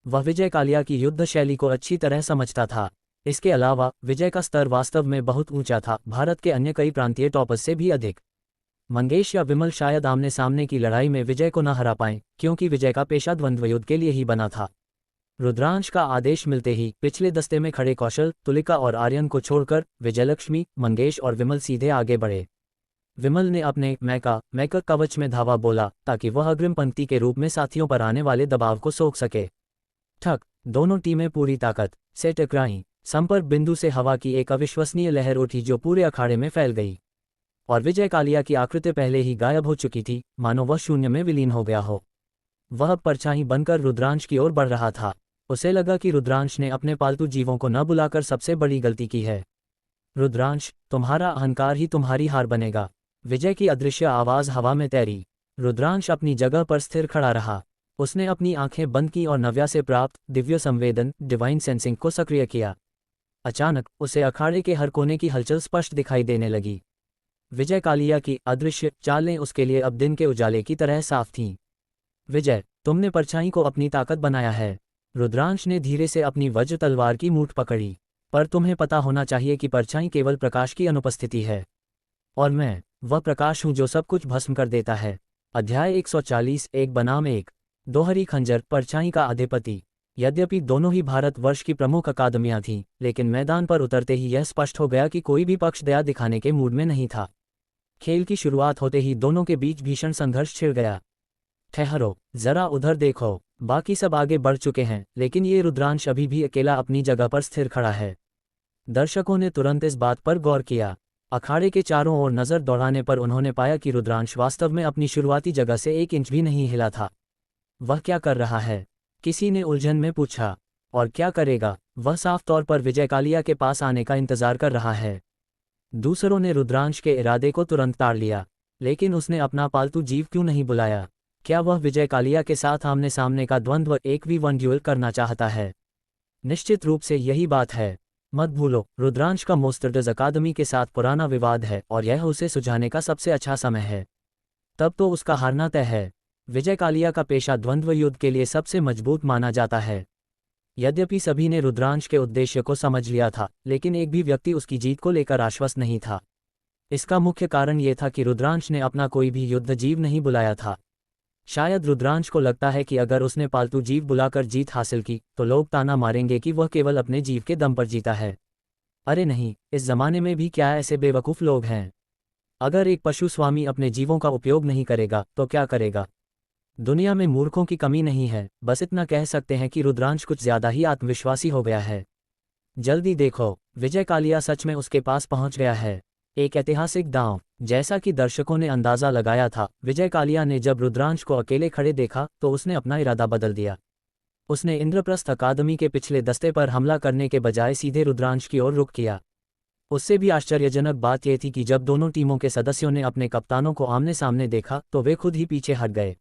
वह विजय कालिया की युद्ध शैली को अच्छी तरह समझता था। इसके अलावा विजय का स्तर वास्तव में बहुत ऊंचा था, भारत के अन्य कई प्रांतीय टॉपर्स से भी अधिक। मंगेश या विमल शायद आमने सामने की लड़ाई में विजय को न हरा पाएं, क्योंकि विजय का पेशा द्वंद्व युद्ध के लिए ही बना था। रुद्रांश का आदेश मिलते ही पिछले दस्ते में खड़े कौशल, तुलिका और आर्यन को छोड़कर विजयलक्ष्मी, मंगेश और विमल सीधे आगे बढ़े। विमल ने अपने मैका कवच में धावा बोला, ताकि वह अग्रिम पंक्ति के रूप में साथियों पर आने वाले दबाव को सोख सके। ठक। दोनों टीमें पूरी ताकत से टकराईं। संपर्क बिंदु से हवा की एक अविश्वसनीय लहर उठी जो पूरे अखाड़े में फैल गई, और विजय कालिया की आकृति पहले ही गायब हो चुकी थी, मानो वह शून्य में विलीन हो गया हो। वह परछाई बनकर रुद्रांश की ओर बढ़ रहा था। उसे लगा कि रुद्रांश ने अपने पालतू जीवों को न बुलाकर सबसे बड़ी गलती की है। रुद्रांश, तुम्हारा अहंकार ही तुम्हारी हार बनेगा। विजय की अदृश्य आवाज हवा में तैरी। रुद्रांश अपनी जगह पर स्थिर खड़ा रहा। उसने अपनी आंखें बंद की और नव्या से प्राप्त दिव्य संवेदन डिवाइन सेंसिंग को सक्रिय किया। अचानक उसे अखाड़े के हर कोने की हलचल स्पष्ट दिखाई देने लगी। विजय कालिया की अदृश्य चालें उसके लिए अब दिन के उजाले की तरह साफ थीं। विजय, तुमने परछाई को अपनी ताकत बनाया है। रुद्रांश ने धीरे से अपनी वज्र तलवार की मूठ पकड़ी। पर तुम्हें पता होना चाहिए कि परछाई केवल प्रकाश की अनुपस्थिति है, और मैं वह प्रकाश हूं जो सब कुछ भस्म कर देता है। अध्याय 140 1 बनाम 1। दोहरी खंजर, परछाई का अधिपति। यद्यपि दोनों ही भारतवर्ष की प्रमुख अकादमियां थीं, लेकिन मैदान पर उतरते ही यह स्पष्ट हो गया कि कोई भी पक्ष दया दिखाने के मूड में नहीं था। खेल की शुरुआत होते ही दोनों के बीच भीषण संघर्ष छिड़ गया। ठहरो, जरा उधर देखो। बाकी सब आगे बढ़ चुके हैं, लेकिन ये रुद्रांश अभी भी अकेला अपनी जगह पर स्थिर खड़ा है। दर्शकों ने तुरंत इस बात पर गौर किया। अखाड़े के चारों ओर नजर दौड़ाने पर उन्होंने पाया कि रुद्रांश वास्तव में अपनी शुरुआती जगह से 1 इंच भी नहीं हिला था। वह क्या कर रहा है? किसी ने उलझन में पूछा। और क्या करेगा? वह साफ तौर पर विजय कालिया के पास आने का इंतजार कर रहा है। दूसरों ने रुद्रांश के इरादे को तुरंत ताड़ लिया। लेकिन उसने अपना पालतू जीव क्यों नहीं बुलाया? क्या वह विजय कालिया के साथ आमने सामने का द्वंद्व 1v1 ड्यूल करना चाहता है? निश्चित रूप से यही बात है। मत भूलो, रुद्रांश का मोस्टरदर्स अकादमी के साथ पुराना विवाद है और यह उसे सुझाने का सबसे अच्छा समय है। तब तो उसका हारना तय है। विजय कालिया का पेशा द्वंद्व युद्ध के लिए सबसे मजबूत माना जाता है। यद्यपि सभी ने रुद्रांश के उद्देश्य को समझ लिया था, लेकिन एक भी व्यक्ति उसकी जीत को लेकर आश्वस्त नहीं था। इसका मुख्य कारण ये था कि रुद्रांश ने अपना कोई भी युद्ध जीव नहीं बुलाया था। शायद रुद्रांश को लगता है कि अगर उसने पालतू जीव बुलाकर जीत हासिल की, तो लोग ताना मारेंगे कि वह केवल अपने जीव के दम पर जीता है। अरे नहीं, इस जमाने में भी क्या ऐसे बेवकूफ़ लोग हैं? अगर एक पशु स्वामी अपने जीवों का उपयोग नहीं करेगा, तो क्या करेगा? दुनिया में मूर्खों की कमी नहीं है। बस इतना कह सकते हैं कि रुद्रांश कुछ ज्यादा ही आत्मविश्वासी हो गया है। जल्दी देखो, विजय कालिया सच में उसके पास पहुंच गया है। एक ऐतिहासिक दांव। जैसा कि दर्शकों ने अंदाजा लगाया था, विजय कालिया ने जब रुद्रांश को अकेले खड़े देखा तो उसने अपना इरादा बदल दिया। उसने इंद्रप्रस्थ अकादमी के पिछले दस्ते पर हमला करने के बजाय सीधे रुद्रांश की ओर रुख किया। उससे भी आश्चर्यजनक बात यह थी कि जब दोनों टीमों के सदस्यों ने अपने कप्तानों को आमने सामने देखा तो वे खुद ही पीछे हट गए।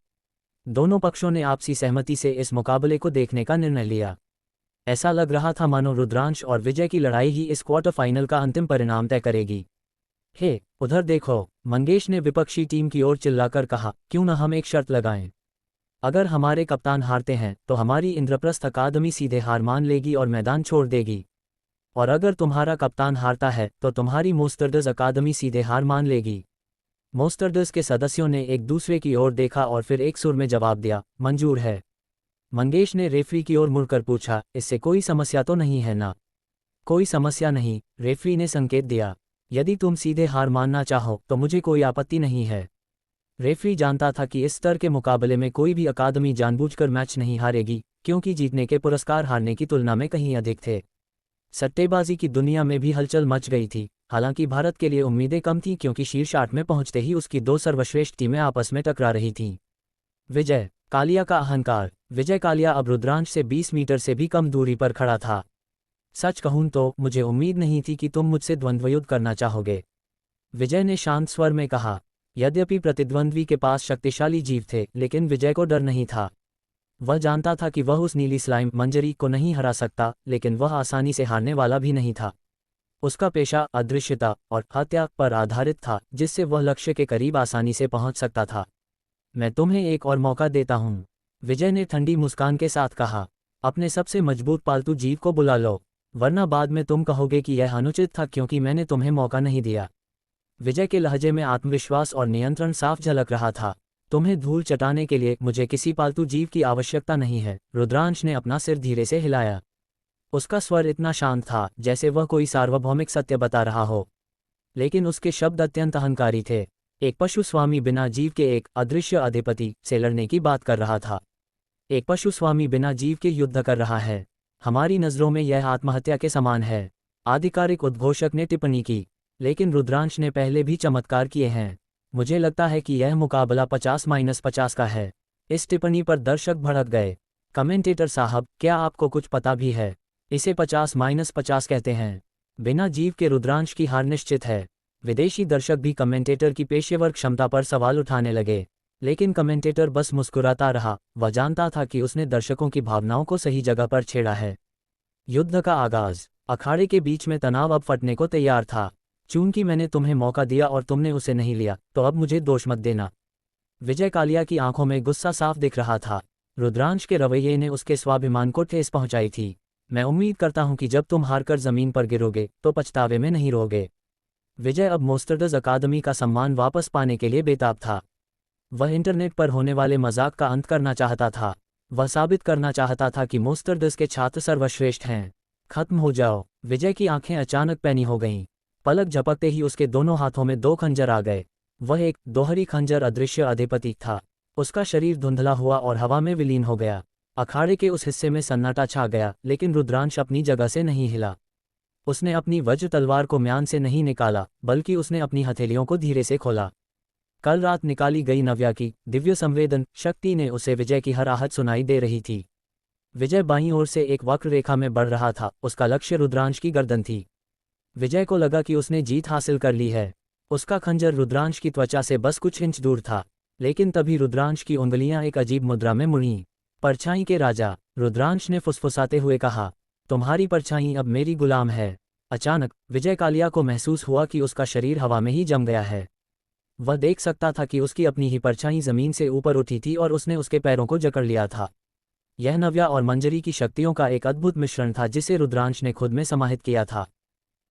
दोनों पक्षों ने आपसी सहमति से इस मुकाबले को देखने का निर्णय लिया। ऐसा लग रहा था मानो रुद्रांश और विजय की लड़ाई ही इस क्वार्टर फाइनल का अंतिम परिणाम तय करेगी। हे, उधर देखो, मंगेश ने विपक्षी टीम की ओर चिल्लाकर कहा, क्यों न हम एक शर्त लगाएं? अगर हमारे कप्तान हारते हैं तो हमारी इंद्रप्रस्थ अकादमी सीधे हार मान लेगी और मैदान छोड़ देगी। और अगर तुम्हारा कप्तान हारता है तो तुम्हारी मोस्टरदर्स अकादमी सीधे हार मान लेगी। मोस्टरदर्स के सदस्यों ने एक दूसरे की ओर देखा और फिर एक सुर में जवाब दिया, मंजूर है। मंगेश ने रेफरी की ओर मुड़कर पूछा, इससे कोई समस्या तो नहीं है ना? कोई समस्या नहीं, रेफरी ने संकेत दिया। यदि तुम सीधे हार मानना चाहो तो मुझे कोई आपत्ति नहीं है। रेफरी जानता था कि इस स्तर के मुकाबले में कोई भी अकादमी जानबूझकर मैच नहीं हारेगी, क्योंकि जीतने के पुरस्कार हारने की तुलना में कहीं अधिक थे। सट्टेबाजी की दुनिया में भी हलचल मच गई थी। हालांकि भारत के लिए उम्मीदें कम थीं, क्योंकि शीर्ष 8 में पहुंचते ही उसकी 2 सर्वश्रेष्ठ टीमें आपस में टकरा रही थीं। विजय कालिया का अहंकार। विजय कालिया अब रुद्रांश से 20 मीटर से भी कम दूरी पर खड़ा था। सच कहूं तो मुझे उम्मीद नहीं थी कि तुम मुझसे द्वंद्वयुद्ध करना चाहोगे, विजय ने शांत स्वर में कहा। यद्यपि प्रतिद्वंद्वी के पास शक्तिशाली जीव थे, लेकिन विजय को डर नहीं था। वह जानता था कि वह उस नीली स्लाइम मंजरी को नहीं हरा सकता, लेकिन वह आसानी से हारने वाला भी नहीं था। उसका पेशा अदृश्यता और हत्या पर आधारित था, जिससे वह लक्ष्य के करीब आसानी से पहुंच सकता था। मैं तुम्हें एक और मौका देता हूं, विजय ने ठंडी मुस्कान के साथ कहा। अपने सबसे मजबूत पालतू जीव को बुला लो, वरना बाद में तुम कहोगे कि यह अनुचित था क्योंकि मैंने तुम्हें मौका नहीं दिया। विजय के लहजे में आत्मविश्वास और नियंत्रण साफ झलक रहा था। तुम्हें धूल चटाने के लिए मुझे किसी पालतू जीव की आवश्यकता नहीं है। रुद्रांश ने अपना सिर धीरे से हिलाया। उसका स्वर इतना शांत था जैसे वह कोई सार्वभौमिक सत्य बता रहा हो, लेकिन उसके शब्द अत्यंत अहंकारी थे। एक पशु स्वामी बिना जीव के एक अदृश्य अधिपति से लड़ने की बात कर रहा था। एक पशु स्वामी बिना जीव के युद्ध कर रहा है। हमारी नज़रों में यह आत्महत्या के समान है, आधिकारिक उद्घोषक ने टिप्पणी की। लेकिन रुद्रांश ने पहले भी चमत्कार किए हैं। मुझे लगता है कि यह मुकाबला 50-50 का है। इस टिप्पणी पर दर्शक भड़क गए। कमेंटेटर साहब, क्या आपको कुछ पता भी है? इसे 50-50 कहते हैं। बिना जीव के रुद्रांश की हार निश्चित है। विदेशी दर्शक भी कमेंटेटर की पेशेवर क्षमता पर सवाल उठाने लगे, लेकिन कमेंटेटर बस मुस्कुराता रहा। वह जानता था कि उसने दर्शकों की भावनाओं को सही जगह पर छेड़ा है। युद्ध का आगाज। अखाड़े के बीच में तनाव अब फटने को तैयार था। चूंकि मैंने तुम्हें मौका दिया और तुमने उसे नहीं लिया, तो अब मुझे दोष मत देना। विजय कालिया की आंखों में गुस्सा साफ दिख रहा था। रुद्रांश के रवैये ने उसके स्वाभिमान को ठेस पहुंचाई थी। मैं उम्मीद करता हूं कि जब तुम हारकर जमीन पर गिरोगे तो पछतावे में नहीं रहोगे। विजय अब मोस्टर्डज अकादमी का सम्मान वापस पाने के लिए बेताब था। वह इंटरनेट पर होने वाले मजाक का अंत करना चाहता था। वह साबित करना चाहता था कि मोस्टर्डज के छात्र सर्वश्रेष्ठ हैं। खत्म हो जाओ। विजय की आंखें अचानक पैनी हो गईं। पलक झपकते ही उसके दोनों हाथों में 2 खंजर आ गए। वह एक दोहरी खंजर अदृश्य अधिपति था। उसका शरीर धुंधला हुआ और हवा में विलीन हो गया। अखाड़े के उस हिस्से में सन्नाटा छा गया, लेकिन रुद्रांश अपनी जगह से नहीं हिला। उसने अपनी वज्र तलवार को म्यान से नहीं निकाला, बल्कि उसने अपनी हथेलियों को धीरे से खोला। कल रात निकाली गई नव्या की दिव्य संवेदन शक्ति ने उसे विजय की हर आहट सुनाई दे रही थी। विजय बाईं ओर से एक वक्र रेखा में बढ़ रहा था। उसका लक्ष्य रुद्रांश की गर्दन थी। विजय को लगा कि उसने जीत हासिल कर ली है। उसका खंजर रुद्रांश की त्वचा से बस कुछ इंच दूर था, लेकिन तभी रुद्रांश की उंगलियां एक अजीब मुद्रा में मुड़ीं। परछाई के राजा, रुद्रांश ने फुसफुसाते हुए कहा, तुम्हारी परछाई अब मेरी गुलाम है। अचानक विजय कालिया को महसूस हुआ कि उसका शरीर हवा में ही जम गया है। वह देख सकता था कि उसकी अपनी ही परछाई जमीन से ऊपर उठी थी और उसने उसके पैरों को जकड़ लिया था। यह नव्या और मंजरी की शक्तियों का एक अद्भुत मिश्रण था जिसे रुद्रांश ने खुद में समाहित किया था।